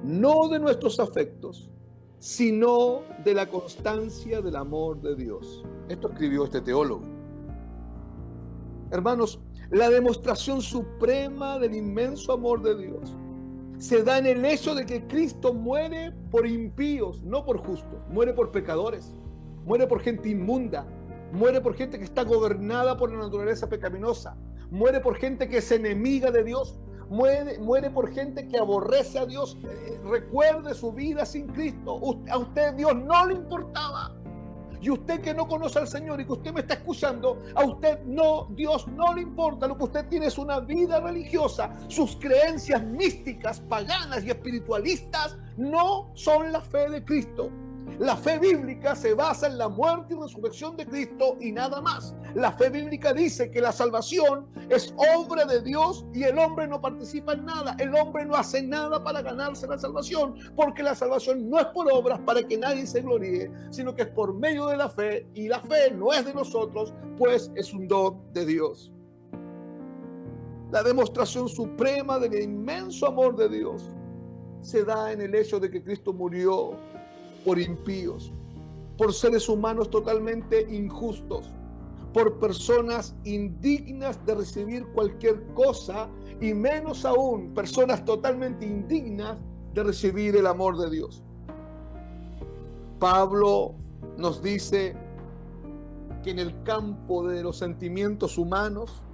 no de nuestros afectos, sino de la constancia del amor de Dios. Esto escribió este teólogo. Hermanos, la demostración suprema del inmenso amor de Dios se da en el hecho de que Cristo muere por impíos, no por justos. Muere por pecadores, muere por gente inmunda, muere por gente que está gobernada por la naturaleza pecaminosa, muere por gente que es enemiga de Dios, muere por gente que aborrece a Dios. Recuerde su vida sin Cristo. A usted Dios no le importaba. Y usted que no conoce al Señor y que usted me está escuchando, a usted no, Dios no le importa. Lo que usted tiene es una vida religiosa. Sus creencias místicas, paganas y espiritualistas no son la fe de Cristo. La fe bíblica se basa en la muerte y resurrección de Cristo y nada más. La fe bíblica dice que la salvación es obra de Dios y el hombre no participa en nada. El hombre no hace nada para ganarse la salvación, porque la salvación no es por obras para que nadie se gloríe, sino que es por medio de la fe, y la fe no es de nosotros, pues es un don de Dios. La demostración suprema del inmenso amor de Dios se da en el hecho de que Cristo murió por impíos, por seres humanos totalmente injustos, por personas indignas de recibir cualquier cosa, y menos aún personas totalmente indignas de recibir el amor de Dios. Pablo nos dice que en el campo de los sentimientos humanos,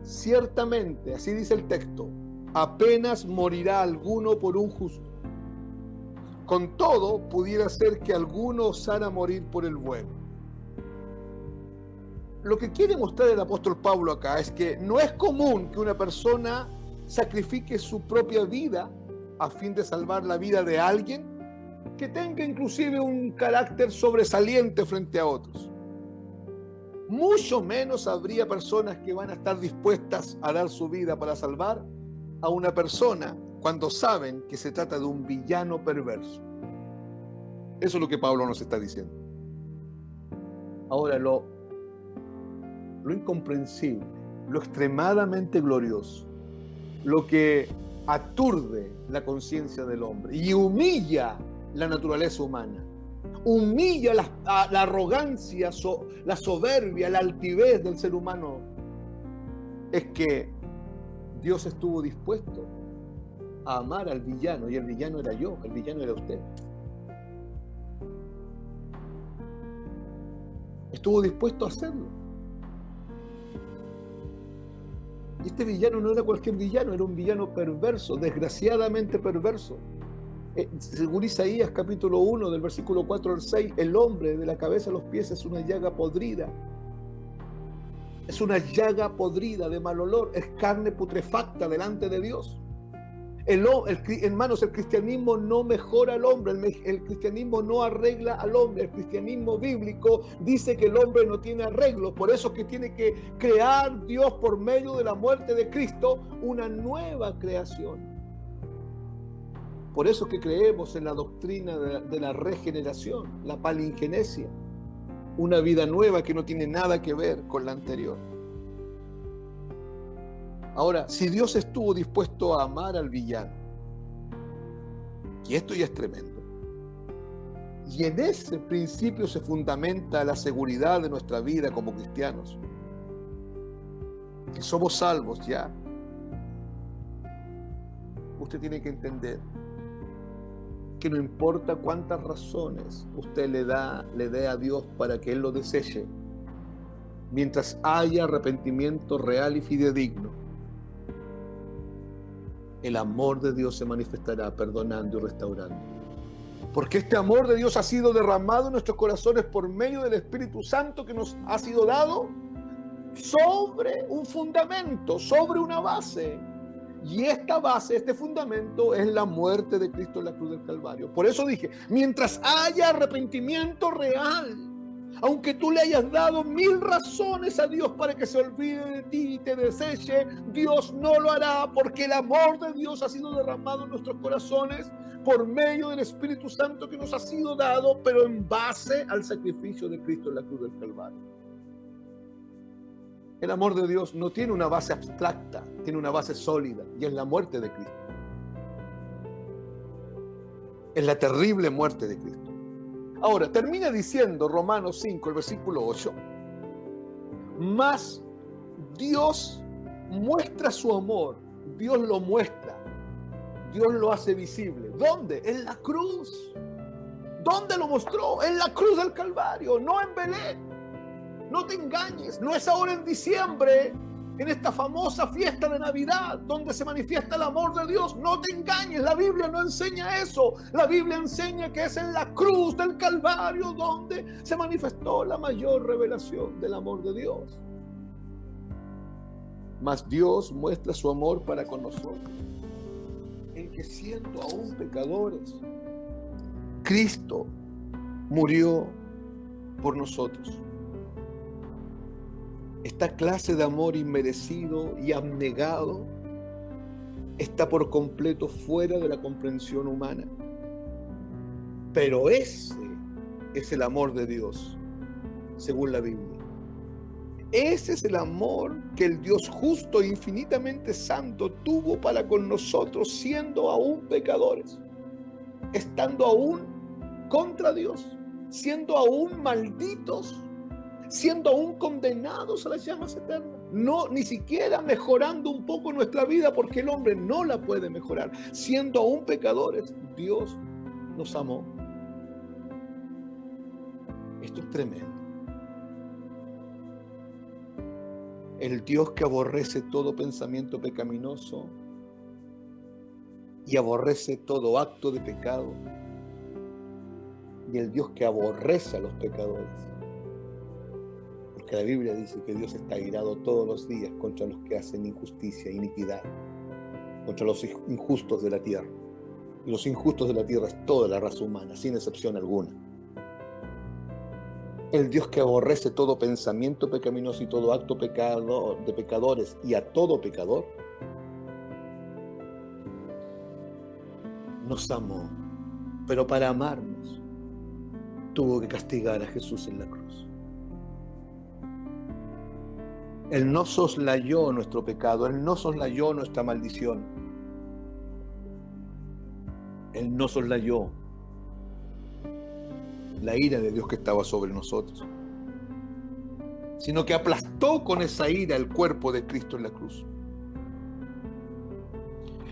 ciertamente, así dice el texto, apenas morirá alguno por un justo. Con todo, pudiera ser que alguno osara morir por el bueno. Lo que quiere mostrar el apóstol Pablo acá es que no es común que una persona sacrifique su propia vida a fin de salvar la vida de alguien que tenga inclusive un carácter sobresaliente frente a otros. Mucho menos habría personas que van a estar dispuestas a dar su vida para salvar a una persona cuando saben que se trata de un villano perverso. Eso es lo que Pablo nos está diciendo. Ahora, lo incomprensible, lo extremadamente glorioso, lo que aturde la conciencia del hombre y humilla la naturaleza humana, humilla la arrogancia, la soberbia, la altivez del ser humano, es que Dios estuvo dispuesto a amar al villano, y el villano era yo, el villano era usted. Estuvo dispuesto a hacerlo. Y este villano no era cualquier villano, era un villano perverso, desgraciadamente perverso. Según Isaías capítulo 1, del versículo 4 al 6, el hombre de la cabeza a los pies es una llaga podrida. Es una llaga podrida de mal olor, es carne putrefacta delante de Dios. Hermanos, el cristianismo no mejora al hombre, el cristianismo no arregla al hombre. El cristianismo bíblico dice que el hombre no tiene arreglo, por eso es que tiene que crear Dios por medio de la muerte de Cristo una nueva creación. Por eso es que creemos en la doctrina de la regeneración, la palingenesia, una vida nueva que no tiene nada que ver con la anterior. Ahora, si Dios estuvo dispuesto a amar al villano, y esto ya es tremendo, y en ese principio se fundamenta la seguridad de nuestra vida como cristianos, que somos salvos ya, usted tiene que entender que no importa cuántas razones usted le dé a Dios para que Él lo deseche, mientras haya arrepentimiento real y fidedigno, el amor de Dios se manifestará perdonando y restaurando. Porque este amor de Dios ha sido derramado en nuestros corazones por medio del Espíritu Santo que nos ha sido dado sobre un fundamento, sobre una base. Y esta base, este fundamento, es la muerte de Cristo en la cruz del Calvario. Por eso dije, mientras haya arrepentimiento real, aunque tú le hayas dado 1000 razones a Dios para que se olvide de ti y te deseche, Dios no lo hará, porque el amor de Dios ha sido derramado en nuestros corazones por medio del Espíritu Santo que nos ha sido dado, pero en base al sacrificio de Cristo en la cruz del Calvario. El amor de Dios no tiene una base abstracta, tiene una base sólida, y es la muerte de Cristo. Es la terrible muerte de Cristo. Ahora, termina diciendo Romanos 5, el versículo 8, mas Dios muestra su amor, Dios lo muestra, Dios lo hace visible. ¿Dónde? En la cruz. ¿Dónde lo mostró? En la cruz del Calvario, no en Belén. No te engañes, no es ahora en diciembre, en esta famosa fiesta de Navidad, donde se manifiesta el amor de Dios. No te engañes, la Biblia no enseña eso. La Biblia enseña que es en la cruz del Calvario donde se manifestó la mayor revelación del amor de Dios. Mas Dios muestra su amor para con nosotros, en que siendo aún pecadores, Cristo murió por nosotros. Esta clase de amor inmerecido y abnegado está por completo fuera de la comprensión humana. Pero ese es el amor de Dios, según la Biblia. Ese es el amor que el Dios justo e infinitamente santo tuvo para con nosotros, siendo aún pecadores, estando aún contra Dios, siendo aún malditos, siendo aún condenados a las llamas eternas. No, ni siquiera mejorando un poco nuestra vida, porque el hombre no la puede mejorar. Siendo aún pecadores, Dios nos amó. Esto es tremendo. El Dios que aborrece todo pensamiento pecaminoso y aborrece todo acto de pecado, y el Dios que aborrece a los pecadores. Porque la Biblia dice que Dios está airado todos los días contra los que hacen injusticia e iniquidad, contra los injustos de la tierra. Y los injustos de la tierra es toda la raza humana, sin excepción alguna. El Dios que aborrece todo pensamiento pecaminoso y todo acto de pecadores y a todo pecador, nos amó, pero para amarnos tuvo que castigar a Jesús en la cruz. Él no soslayó nuestro pecado, Él no soslayó nuestra maldición, Él no soslayó la ira de Dios que estaba sobre nosotros, sino que aplastó con esa ira el cuerpo de Cristo en la cruz.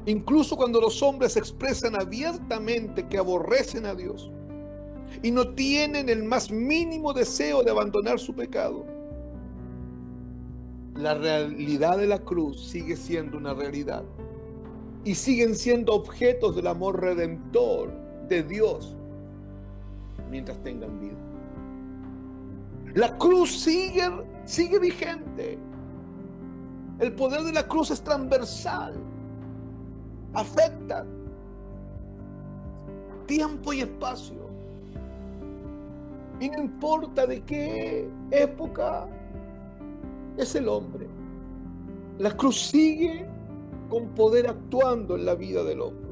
Incluso cuando los hombres expresan abiertamente que aborrecen a Dios y no tienen el más mínimo deseo de abandonar su pecado, la realidad de la cruz sigue siendo una realidad y siguen siendo objetos del amor redentor de Dios mientras tengan vida. La cruz sigue sigue vigente. El poder de la cruz es transversal, afecta tiempo y espacio. Y no importa de qué época es el hombre, la cruz sigue con poder actuando en la vida del hombre.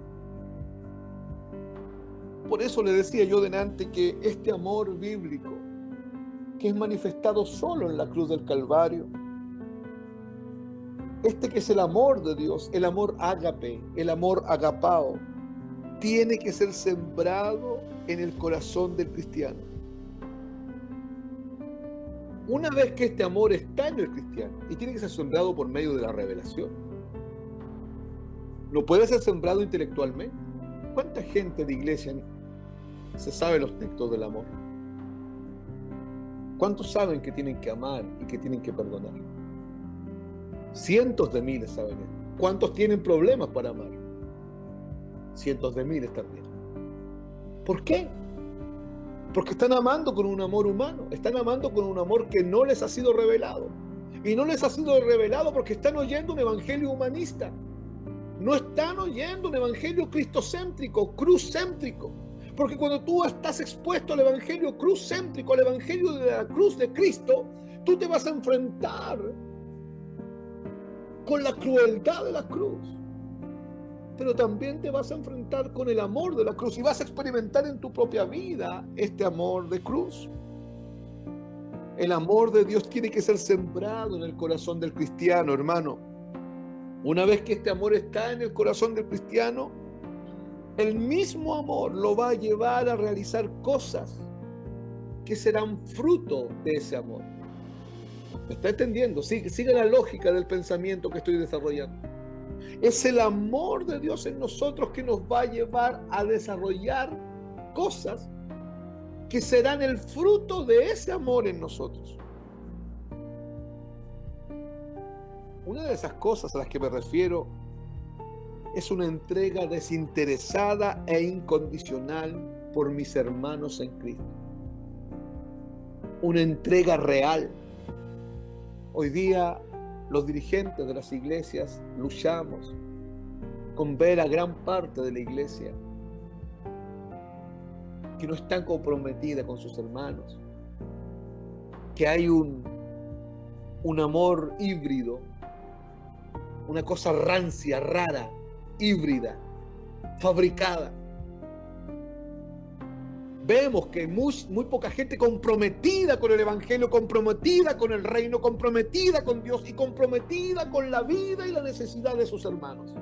Por eso le decía yo delante que este amor bíblico, que es manifestado solo en la cruz del Calvario, este que es el amor de Dios, el amor ágape, el amor agapao, tiene que ser sembrado en el corazón del cristiano. Una vez que este amor está en el cristiano, y tiene que ser sembrado por medio de la revelación, no puede ser sembrado intelectualmente. ¿Cuánta gente de iglesia se sabe los textos del amor? ¿Cuántos saben que tienen que amar y que tienen que perdonar? Cientos de miles saben esto. ¿Cuántos tienen problemas para amar? Cientos de miles también. ¿Por qué? Porque están amando con un amor humano, están amando con un amor que no les ha sido revelado. Y no les ha sido revelado porque están oyendo un evangelio humanista. No están oyendo un evangelio cristocéntrico, cruzcéntrico. Porque cuando tú estás expuesto al evangelio cruzcéntrico, al evangelio de la cruz de Cristo, tú te vas a enfrentar con la crueldad de la cruz. Pero también te vas a enfrentar con el amor de la cruz y vas a experimentar en tu propia vida este amor de cruz. El amor de Dios tiene que ser sembrado en el corazón del cristiano, hermano. Una vez que este amor está en el corazón del cristiano, el mismo amor lo va a llevar a realizar cosas que serán fruto de ese amor. ¿Me está entendiendo? Sigue la lógica del pensamiento que estoy desarrollando. Es el amor de Dios en nosotros que nos va a llevar a desarrollar cosas que serán el fruto de ese amor en nosotros. Una de esas cosas a las que me refiero es una entrega desinteresada e incondicional por mis hermanos en Cristo. Una entrega real. Hoy día los dirigentes de las iglesias luchamos con ver a gran parte de la iglesia que no están comprometida con sus hermanos, que hay un amor híbrido, una cosa rancia, rara, híbrida, fabricada. Vemos que muy poca gente comprometida con el evangelio, comprometida con el reino, comprometida con Dios y comprometida con la vida y la necesidad de sus hermanos.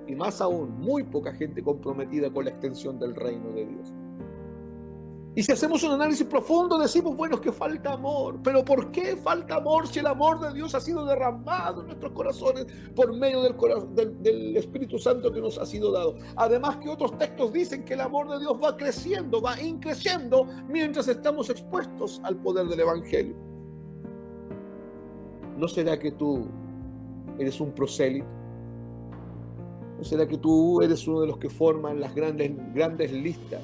Y más aún, muy poca gente comprometida con la extensión del reino de Dios. Y si hacemos un análisis profundo, decimos, bueno, es que falta amor. ¿Pero por qué falta amor si el amor de Dios ha sido derramado en nuestros corazones por medio del Espíritu Santo que nos ha sido dado? Además que otros textos dicen que el amor de Dios va creciendo, va increciendo mientras estamos expuestos al poder del Evangelio. ¿No será que tú eres un prosélito? ¿No será que tú eres uno de los que forman las grandes listas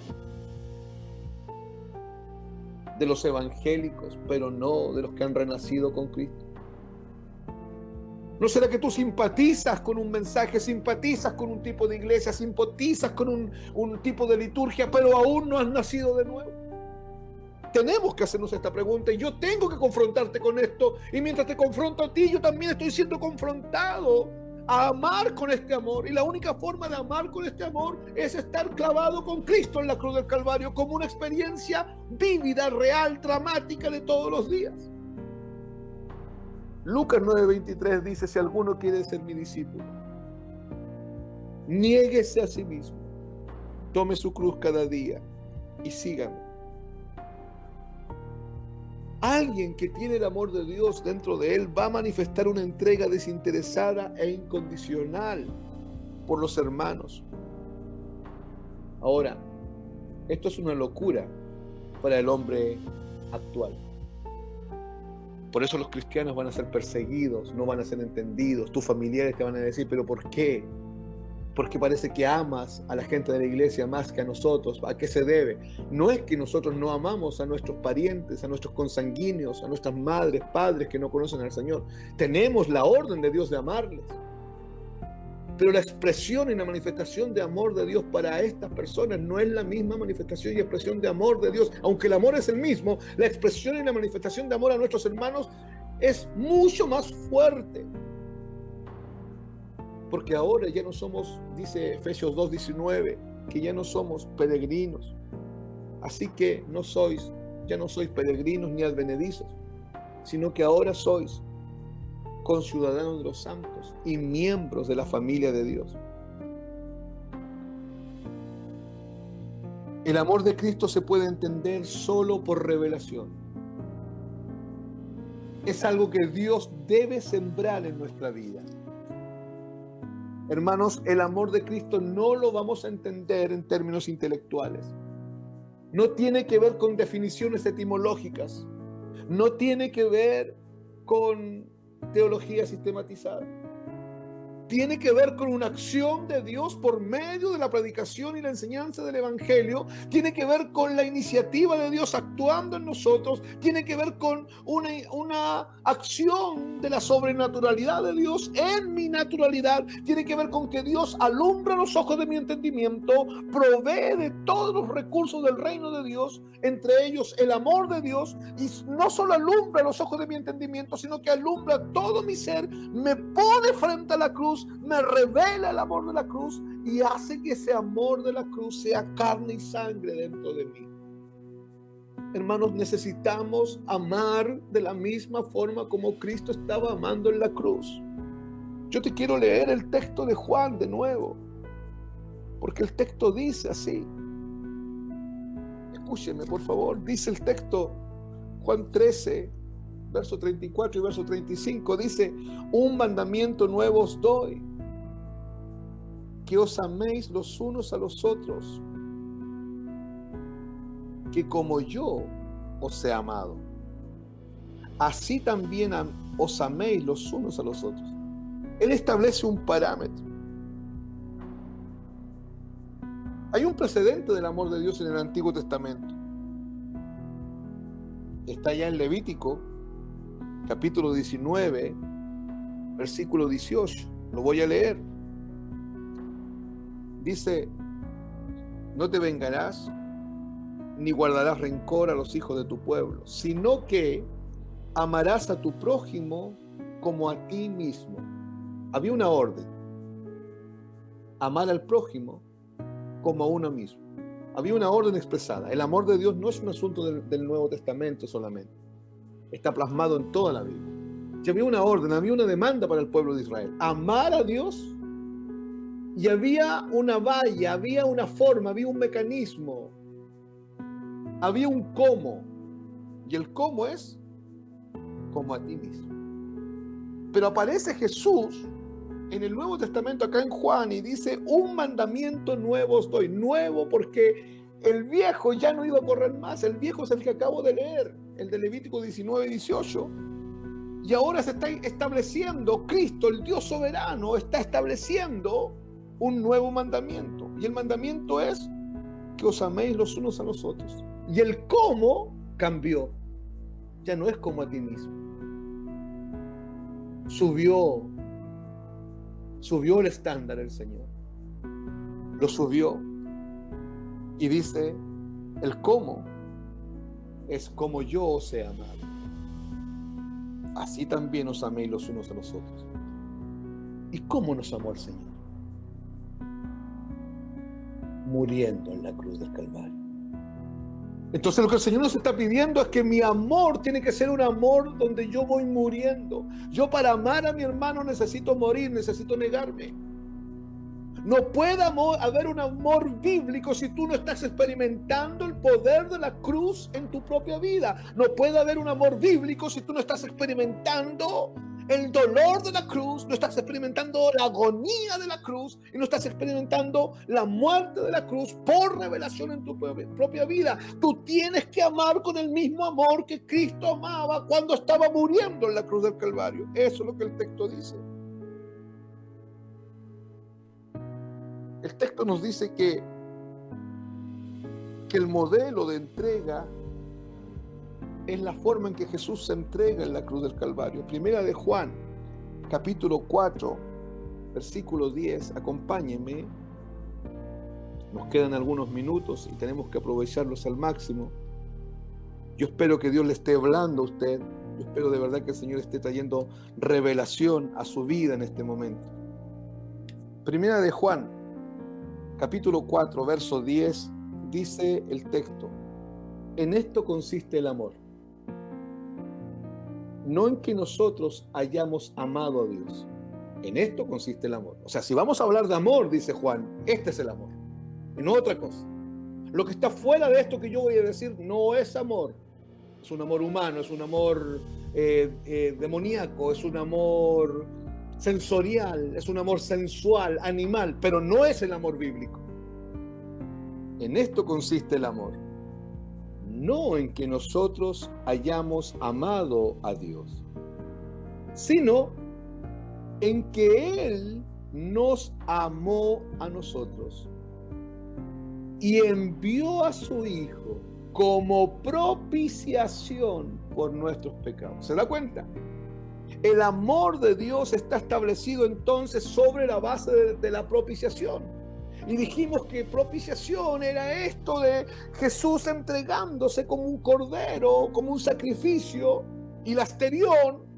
de los evangélicos, pero no de los que han renacido con Cristo? ¿No será que tú simpatizas con un mensaje, simpatizas con un tipo de iglesia, simpatizas con un tipo de liturgia, pero aún no has nacido de nuevo? Tenemos que hacernos esta pregunta y yo tengo que confrontarte con esto, y mientras te confronto a ti, yo también estoy siendo confrontado a amar con este amor, y la única forma de amar con este amor es estar clavado con Cristo en la cruz del Calvario como una experiencia vívida, real, dramática de todos los días. Lucas 9:23 dice: si alguno quiere ser mi discípulo, niéguese a sí mismo, tome su cruz cada día y sígame. Alguien que tiene el amor de Dios dentro de él va a manifestar una entrega desinteresada e incondicional por los hermanos. Ahora, esto es una locura para el hombre actual. Por eso los cristianos van a ser perseguidos, no van a ser entendidos. Tus familiares te van a decir, ¿pero por qué? porque parece que amas a la gente de la iglesia más que a nosotros. ¿A qué se debe? No es que nosotros no amamos a nuestros parientes, a nuestros consanguíneos, a nuestras madres, padres que no conocen al Señor. Tenemos la orden de Dios de amarles. Pero la expresión y la manifestación de amor de Dios para estas personas no es la misma manifestación y expresión de amor de Dios. Aunque el amor es el mismo, la expresión y la manifestación de amor a nuestros hermanos es mucho más fuerte. Porque ahora ya no somos, dice Efesios 2:19, que ya no somos peregrinos. Así que ya no sois peregrinos ni advenedizos, sino que ahora sois conciudadanos de los santos y miembros de la familia de Dios. El amor de Cristo se puede entender solo por revelación. Es algo que Dios debe sembrar en nuestra vida. Hermanos, el amor de Cristo no lo vamos a entender en términos intelectuales. No tiene que ver con definiciones etimológicas. No tiene que ver con teología sistematizada. Tiene que ver con una acción de Dios por medio de la predicación y la enseñanza del Evangelio. Tiene que ver con la iniciativa de Dios actuando en nosotros. Tiene que ver con una acción de la sobrenaturalidad de Dios en mi naturalidad. Tiene que ver con que Dios alumbra los ojos de mi entendimiento, provee de todos los recursos del reino de Dios, entre ellos el amor de Dios, y no solo alumbra los ojos de mi entendimiento, sino que alumbra todo mi ser, me pone frente a la cruz, me revela el amor de la cruz y hace que ese amor de la cruz sea carne y sangre dentro de mí. Hermanos, necesitamos amar de la misma forma como Cristo estaba amando en la cruz. Yo te quiero leer el texto de Juan de nuevo, porque el texto dice así. Escúcheme, por favor. Dice el texto, Juan 13, verso 34 y verso 35, dice: un mandamiento nuevo os doy, que os améis los unos a los otros, que como yo os he amado, así también os améis los unos a los otros. Él establece un parámetro. Hay un precedente del amor de Dios en el Antiguo Testamento. Está ya en Levítico, capítulo 19, versículo 18. Lo voy a leer. Dice: no te vengarás, ni guardarás rencor a los hijos de tu pueblo, sino que amarás a tu prójimo como a ti mismo. Había una orden: amar al prójimo como a uno mismo. Había una orden expresada. El amor de Dios no es un asunto del Nuevo Testamento solamente. Está plasmado en toda la Biblia. Y había una orden, había una demanda para el pueblo de Israel: amar a Dios. Y había una valla, había una forma, había un mecanismo, había un cómo. Y el cómo es como a ti mismo. Pero aparece Jesús en el Nuevo Testamento, acá en Juan, y dice: un mandamiento nuevo os doy. Nuevo porque el viejo ya no iba a correr más. El viejo es el que acabo de leer, el de Levítico 19 y 18. Y ahora se está estableciendo, Cristo, el Dios soberano, está estableciendo un nuevo mandamiento. Y el mandamiento es que os améis los unos a los otros. Y el cómo cambió. Ya no es como a ti mismo. Subió el estándar el Señor. Lo subió. Y dice: el cómo es como yo os he amado. Así también os améis los unos a los otros. ¿Y cómo nos amó el Señor? Muriendo en la cruz del Calvario. Entonces lo que el Señor nos está pidiendo es que mi amor tiene que ser un amor donde yo voy muriendo. Yo, para amar a mi hermano, necesito morir, necesito negarme. No puede haber un amor bíblico si tú no estás experimentando el poder de la cruz en tu propia vida. No puede haber un amor bíblico si tú no estás experimentando el dolor de la cruz, no estás experimentando la agonía de la cruz y no estás experimentando la muerte de la cruz por revelación en tu propia vida. Tú tienes que amar con el mismo amor que Cristo amaba cuando estaba muriendo en la cruz del Calvario. Eso es lo que el texto dice. El texto nos dice que el modelo de entrega es la forma en que Jesús se entrega en la cruz del Calvario. Primera de Juan, capítulo 4, versículo 10. Acompáñenme. Nos quedan algunos minutos y tenemos que aprovecharlos al máximo. Yo espero que Dios le esté hablando a usted. Yo espero de verdad que el Señor esté trayendo revelación a su vida en este momento. Primera de Juan, capítulo 4, verso 10, dice el texto: en esto consiste el amor. No en que nosotros hayamos amado a Dios. En esto consiste el amor. O sea, si vamos a hablar de amor, dice Juan, este es el amor. Y no otra cosa. Lo que está fuera de esto que yo voy a decir no es amor. Es un amor humano, es un amor demoníaco, es un amor sensorial, es un amor sensual, animal, pero no es el amor bíblico. En esto consiste el amor. No en que nosotros hayamos amado a Dios, sino en que Él nos amó a nosotros y envió a su Hijo como propiciación por nuestros pecados. ¿Se da cuenta? El amor de Dios está establecido entonces sobre la base de la propiciación. Y dijimos que propiciación era esto de Jesús entregándose como un cordero, como un sacrificio hilasterión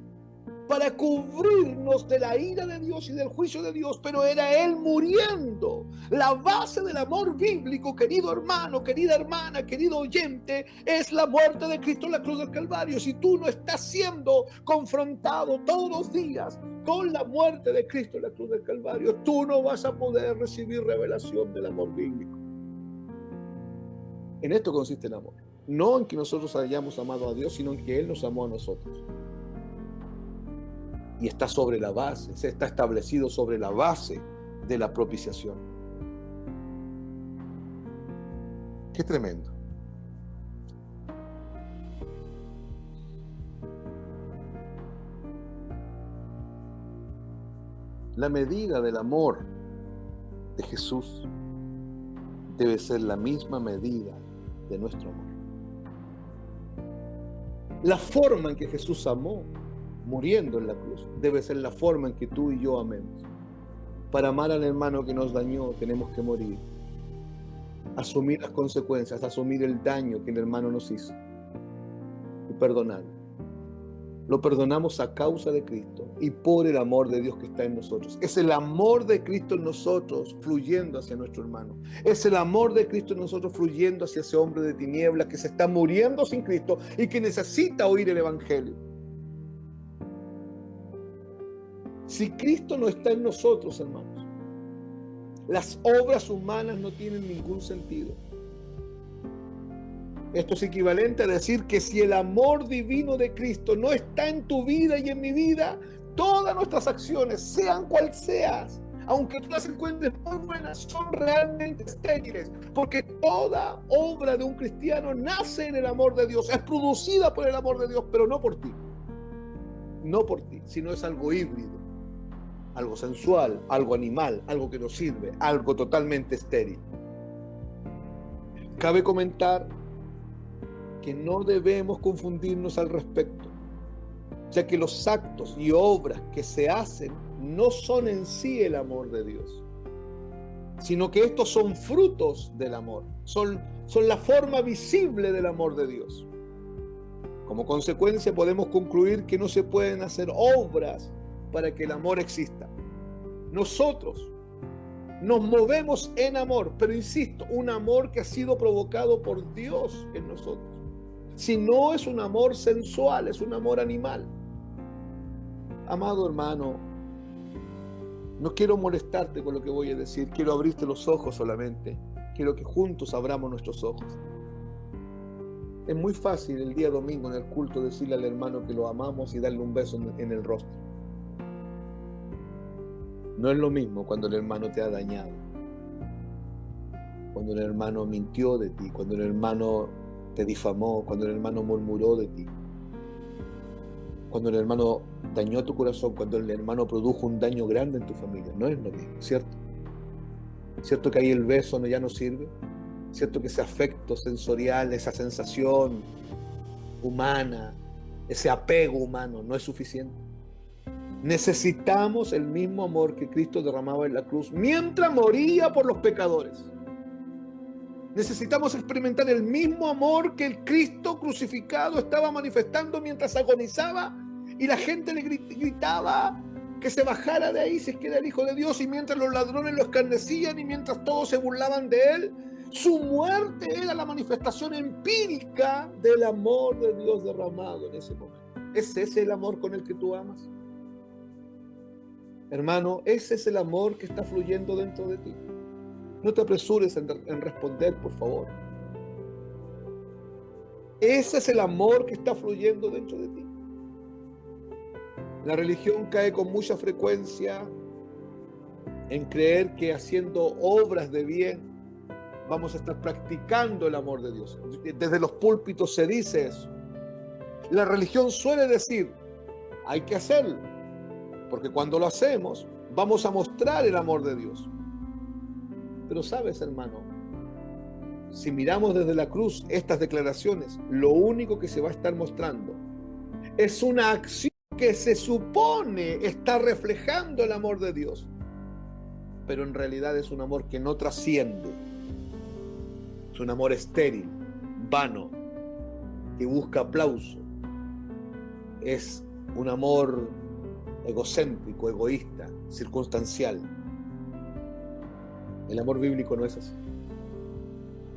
para cubrirnos de la ira de Dios y del juicio de Dios, pero era Él muriendo. La base del amor bíblico, querido hermano, querida hermana, querido oyente, es la muerte de Cristo en la cruz del Calvario. Si tú no estás siendo confrontado todos los días con la muerte de Cristo en la cruz del Calvario, tú no vas a poder recibir revelación del amor bíblico. En esto consiste el amor. No en que nosotros hayamos amado a Dios, sino en que Él nos amó a nosotros. Y está sobre la base, se está establecido sobre la base de la propiciación. Qué tremendo. La medida del amor de Jesús debe ser la misma medida de nuestro amor. La forma en que Jesús amó, muriendo en la cruz, debe ser la forma en que tú y yo amemos. Para amar al hermano que nos dañó, tenemos que morir, asumir las consecuencias, asumir el daño que el hermano nos hizo y perdonarlo. Lo perdonamos a causa de Cristo y por el amor de Dios que está en nosotros. Es el amor de Cristo en nosotros fluyendo hacia nuestro hermano. Es el amor de Cristo en nosotros fluyendo hacia ese hombre de tinieblas que se está muriendo sin Cristo y que necesita oír el Evangelio. Si Cristo no está en nosotros, hermanos, las obras humanas no tienen ningún sentido. Esto es equivalente a decir que si el amor divino de Cristo no está en tu vida y en mi vida, todas nuestras acciones, sean cual seas, aunque tú las encuentres muy buenas, son realmente estériles, porque toda obra de un cristiano nace en el amor de Dios, es producida por el amor de Dios, pero no por ti. No por ti, sino es algo híbrido, algo sensual, algo animal, algo que no sirve, algo totalmente estéril. Cabe comentar que no debemos confundirnos al respecto, ya que los actos y obras que se hacen no son en sí el amor de Dios, sino que estos son frutos del amor, son la forma visible del amor de Dios. Como consecuencia podemos concluir que no se pueden hacer obras para que el amor exista. Nosotros nos movemos en amor, pero insisto, un amor que ha sido provocado por Dios en nosotros. Si no es un amor sensual, es un amor animal. Amado hermano, no quiero molestarte con lo que voy a decir, quiero abrirte los ojos solamente, quiero que juntos abramos nuestros ojos. Es muy fácil el día domingo en el culto decirle al hermano que lo amamos y darle un beso en el rostro. No es lo mismo cuando el hermano te ha dañado, cuando el hermano mintió de ti, cuando el hermano te difamó, cuando el hermano murmuró de ti, cuando el hermano dañó tu corazón, cuando el hermano produjo un daño grande en tu familia. No es lo mismo, ¿cierto? ¿Cierto que ahí el beso ya no sirve? ¿Cierto que ese afecto sensorial, esa sensación humana, ese apego humano no es suficiente? Necesitamos el mismo amor que Cristo derramaba en la cruz mientras moría por los pecadores. Necesitamos experimentar el mismo amor que el Cristo crucificado estaba manifestando mientras agonizaba y la gente le gritaba que se bajara de ahí si es que era el Hijo de Dios, y mientras los ladrones lo escarnecían y mientras todos se burlaban de él. Su muerte era la manifestación empírica del amor de Dios derramado en ese momento. ¿Es ese el amor con el que tú amas? Hermano, ese es el amor que está fluyendo dentro de ti. No te apresures en responder, por favor. Ese es el amor que está fluyendo dentro de ti. La religión cae con mucha frecuencia en creer que haciendo obras de bien vamos a estar practicando el amor de Dios. Desde los púlpitos se dice eso. La religión suele decir, hay que hacerlo, porque cuando lo hacemos vamos a mostrar el amor de Dios. Pero sabes, hermano, si miramos desde la cruz estas declaraciones, lo único que se va a estar mostrando es una acción que se supone está reflejando el amor de Dios, pero en realidad es un amor que no trasciende. Es un amor estéril, vano, que busca aplauso. Es un amor egocéntrico, egoísta, circunstancial. El amor bíblico no es así.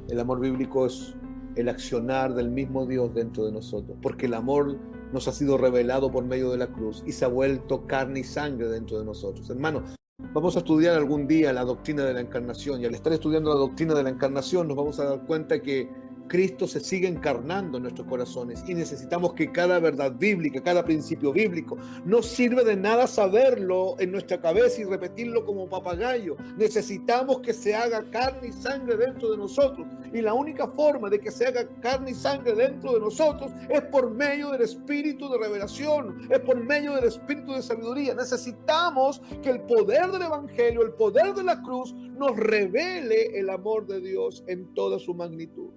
El amor bíblico es el accionar del mismo Dios dentro de nosotros, porque el amor nos ha sido revelado por medio de la cruz y se ha vuelto carne y sangre dentro de nosotros. Hermano, vamos a estudiar algún día la doctrina de la encarnación, y al estar estudiando la doctrina de la encarnación nos vamos a dar cuenta que Cristo se sigue encarnando en nuestros corazones, y necesitamos que cada verdad bíblica, cada principio bíblico, no sirve de nada saberlo en nuestra cabeza y repetirlo como papagayo. Necesitamos que se haga carne y sangre dentro de nosotros, y la única forma de que se haga carne y sangre dentro de nosotros es por medio del espíritu de revelación, es por medio del espíritu de sabiduría. Necesitamos que el poder del evangelio, el poder de la cruz, nos revele el amor de Dios en toda su magnitud.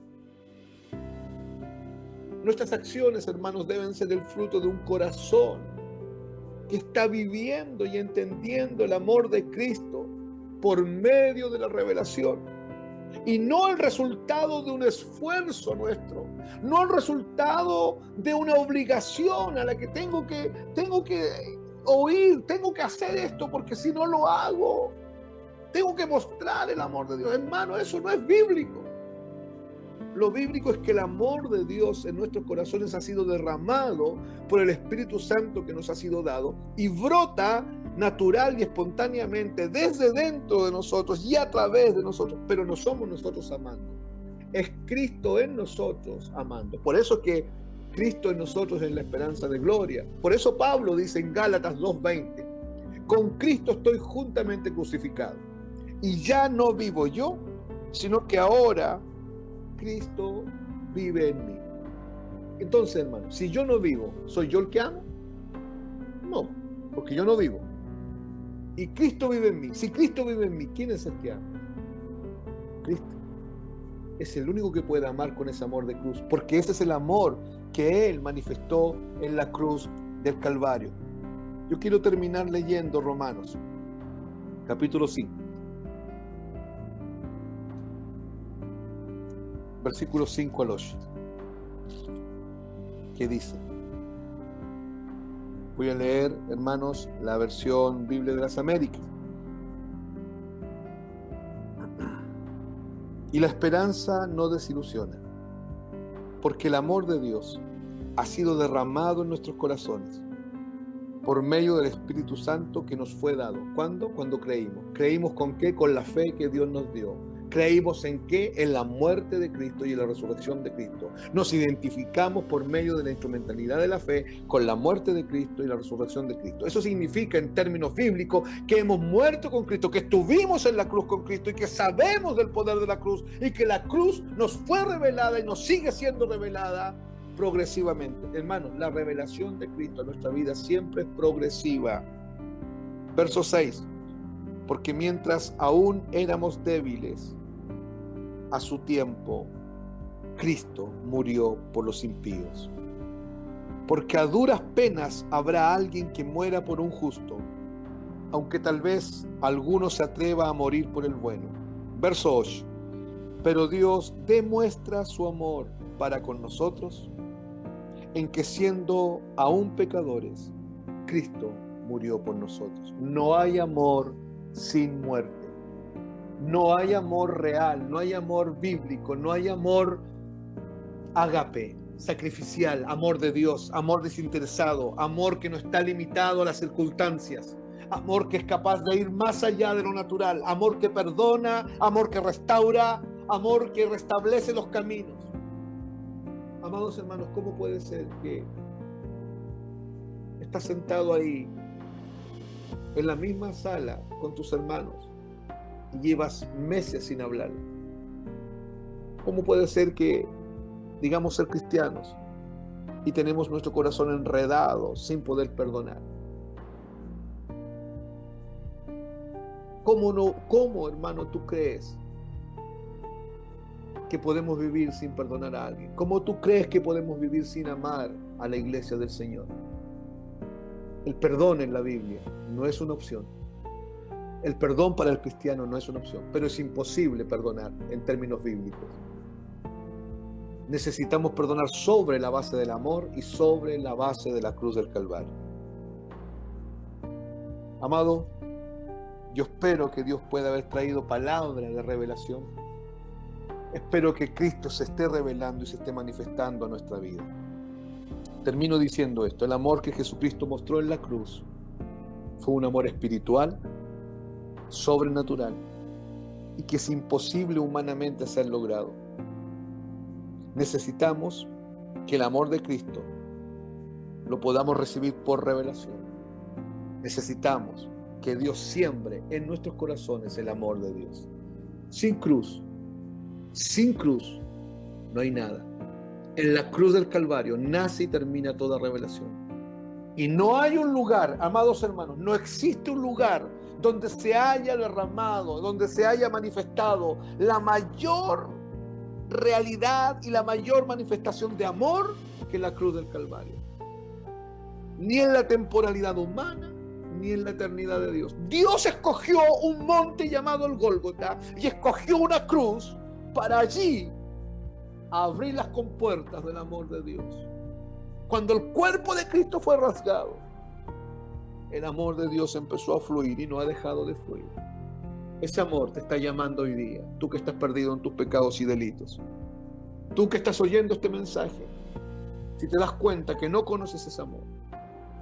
Nuestras acciones, hermanos, deben ser el fruto de un corazón que está viviendo y entendiendo el amor de Cristo por medio de la revelación, y no el resultado de un esfuerzo nuestro, no el resultado de una obligación a la que tengo que oír, tengo que hacer esto porque si no lo hago, tengo que mostrar el amor de Dios. Hermano, eso no es bíblico. Lo bíblico es que el amor de Dios en nuestros corazones ha sido derramado por el Espíritu Santo que nos ha sido dado, y brota natural y espontáneamente desde dentro de nosotros y a través de nosotros, pero no somos nosotros amando. Es Cristo en nosotros amando. Por eso es que Cristo en nosotros es la esperanza de gloria. Por eso Pablo dice en Gálatas 2:20, con Cristo estoy juntamente crucificado, y ya no vivo yo, sino que ahora Cristo vive en mí. Entonces, hermano, si yo no vivo, ¿soy yo el que amo? No, porque yo no vivo. Y Cristo vive en mí. Si Cristo vive en mí, ¿quién es el que ama? Cristo. Es el único que puede amar con ese amor de cruz, porque ese es el amor que Él manifestó en la cruz del Calvario. Yo quiero terminar leyendo Romanos, capítulo 5. Versículos 5 al 8, que dice, voy a leer, hermanos, la versión Biblia de las Américas. Y la esperanza no desilusiona, porque el amor de Dios ha sido derramado en nuestros corazones por medio del Espíritu Santo que nos fue dado. ¿Cuándo? Cuando creímos. ¿Creímos con qué? Con la fe que Dios nos dio. ¿Creímos en qué? En la muerte de Cristo y en la resurrección de Cristo. Nos identificamos por medio de la instrumentalidad de la fe con la muerte de Cristo y la resurrección de Cristo. Eso significa, en términos bíblicos, que hemos muerto con Cristo, que estuvimos en la cruz con Cristo y que sabemos del poder de la cruz, y que la cruz nos fue revelada y nos sigue siendo revelada progresivamente. Hermanos, la revelación de Cristo en nuestra vida siempre es progresiva. Verso 6. Porque mientras aún éramos débiles, a su tiempo, Cristo murió por los impíos. Porque a duras penas habrá alguien que muera por un justo, aunque tal vez alguno se atreva a morir por el bueno. Verso 8. Pero Dios demuestra su amor para con nosotros, en que siendo aún pecadores, Cristo murió por nosotros. No hay amor sin muerte. No hay amor real, no hay amor bíblico, no hay amor ágape, sacrificial, amor de Dios, amor desinteresado, amor que no está limitado a las circunstancias, amor que es capaz de ir más allá de lo natural, amor que perdona, amor que restaura, amor que restablece los caminos. Amados hermanos, ¿cómo puede ser que estás sentado ahí en la misma sala con tus hermanos y llevas meses sin hablar? ¿Cómo puede ser que digamos ser cristianos y tenemos nuestro corazón enredado sin poder perdonar? ¿Cómo, hermano, tú crees que podemos vivir sin perdonar a alguien? ¿Cómo tú crees que podemos vivir sin amar a la iglesia del Señor? El perdón en la Biblia no es una opción. El perdón para el cristiano no es una opción, pero es imposible perdonar en términos bíblicos. Necesitamos perdonar sobre la base del amor y sobre la base de la cruz del Calvario. Amado, yo espero que Dios pueda haber traído palabra de revelación. Espero que Cristo se esté revelando y se esté manifestando a nuestra vida. Termino diciendo esto: el amor que Jesucristo mostró en la cruz fue un amor espiritual, sobrenatural, y que es imposible humanamente ser logrado. Necesitamos que el amor de Cristo lo podamos recibir por revelación. Necesitamos que Dios siembre en nuestros corazones el amor de Dios. Sin cruz no hay nada. En la cruz del Calvario nace y termina toda revelación. Y no hay un lugar, amados hermanos, no existe un lugar donde se haya derramado, donde se haya manifestado la mayor realidad y la mayor manifestación de amor que la cruz del Calvario. Ni en la temporalidad humana, ni en la eternidad de Dios. Dios escogió un monte llamado el Gólgota y escogió una cruz para allí abrir las compuertas del amor de Dios. Cuando el cuerpo de Cristo fue rasgado, el amor de Dios empezó a fluir y no ha dejado de fluir. Ese amor te está llamando hoy día, tú que estás perdido en tus pecados y delitos. Tú que estás oyendo este mensaje, si te das cuenta que no conoces ese amor,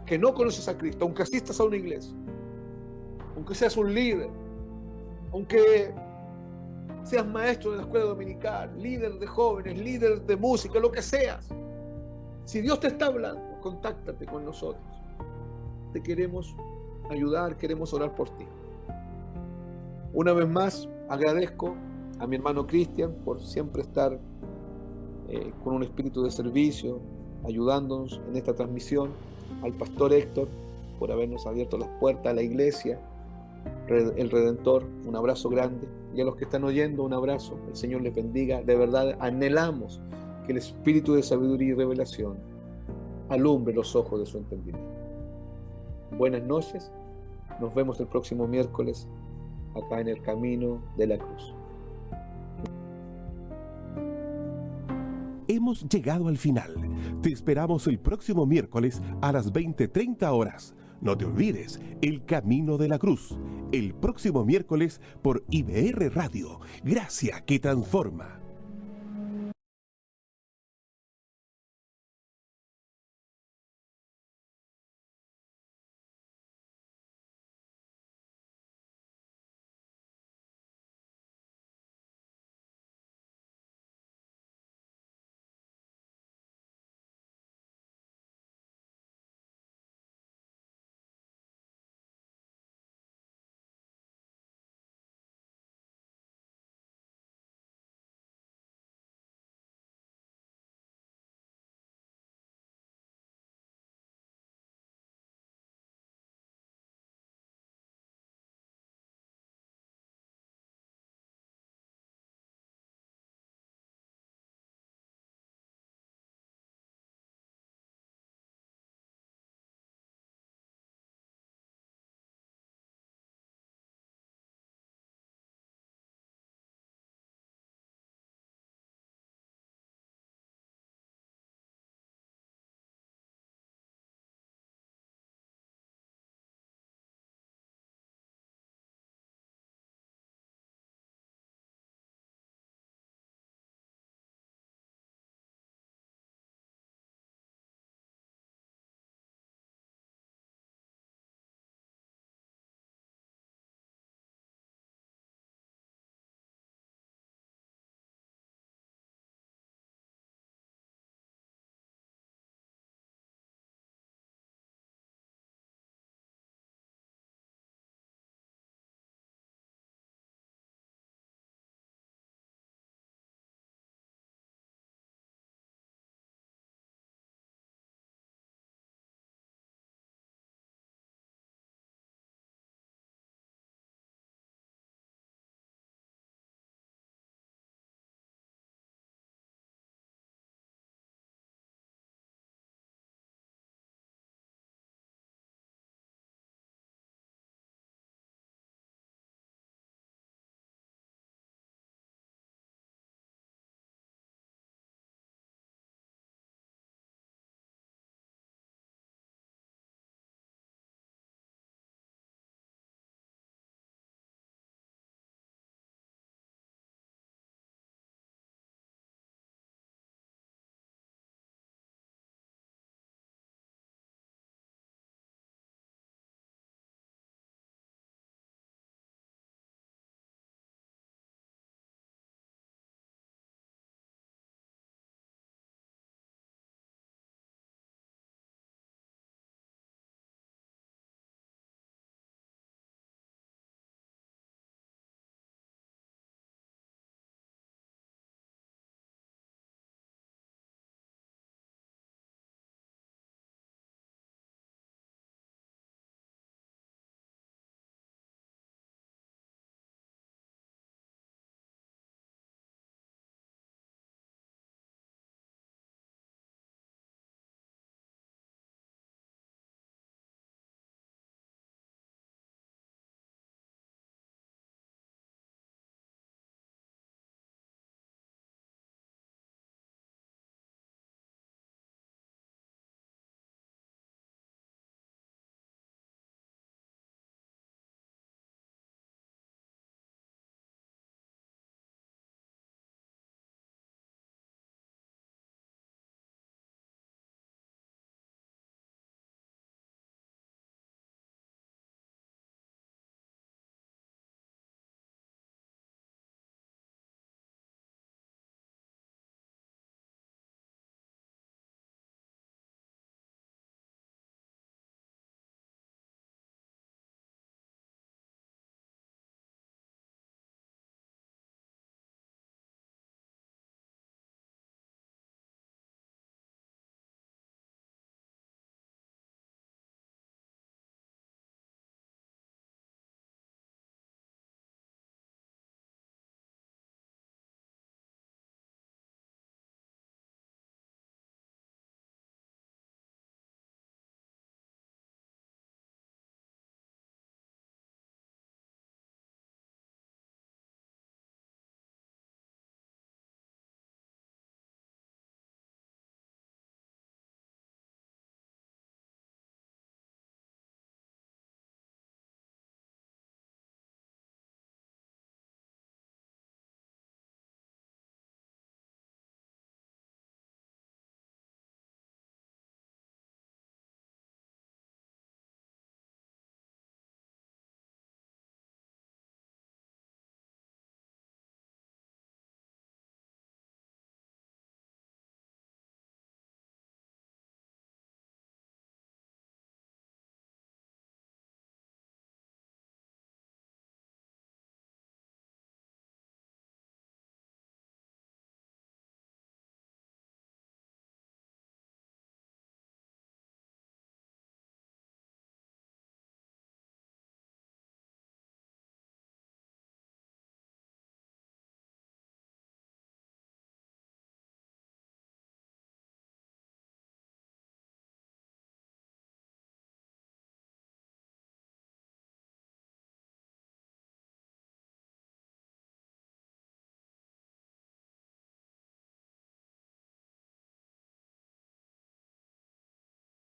que no conoces a Cristo, aunque asistas a una iglesia, aunque seas un líder, aunque seas maestro de la escuela dominical, líder de jóvenes, líder de música, lo que seas, si Dios te está hablando, contáctate con nosotros. Te queremos ayudar, queremos orar por ti. Una vez más, agradezco a mi hermano Cristian por siempre estar con un espíritu de servicio, ayudándonos en esta transmisión, al pastor Héctor por habernos abierto las puertas a la iglesia, el Redentor, un abrazo grande, y a los que están oyendo, un abrazo, el Señor les bendiga. De verdad anhelamos que el espíritu de sabiduría y revelación alumbre los ojos de su entendimiento. Buenas noches, nos vemos el próximo miércoles acá en el Camino de la Cruz. Hemos llegado al final. Te esperamos el próximo miércoles a las 20:30 horas. No te olvides, El Camino de la Cruz, el próximo miércoles por IBR Radio. Gracia que transforma.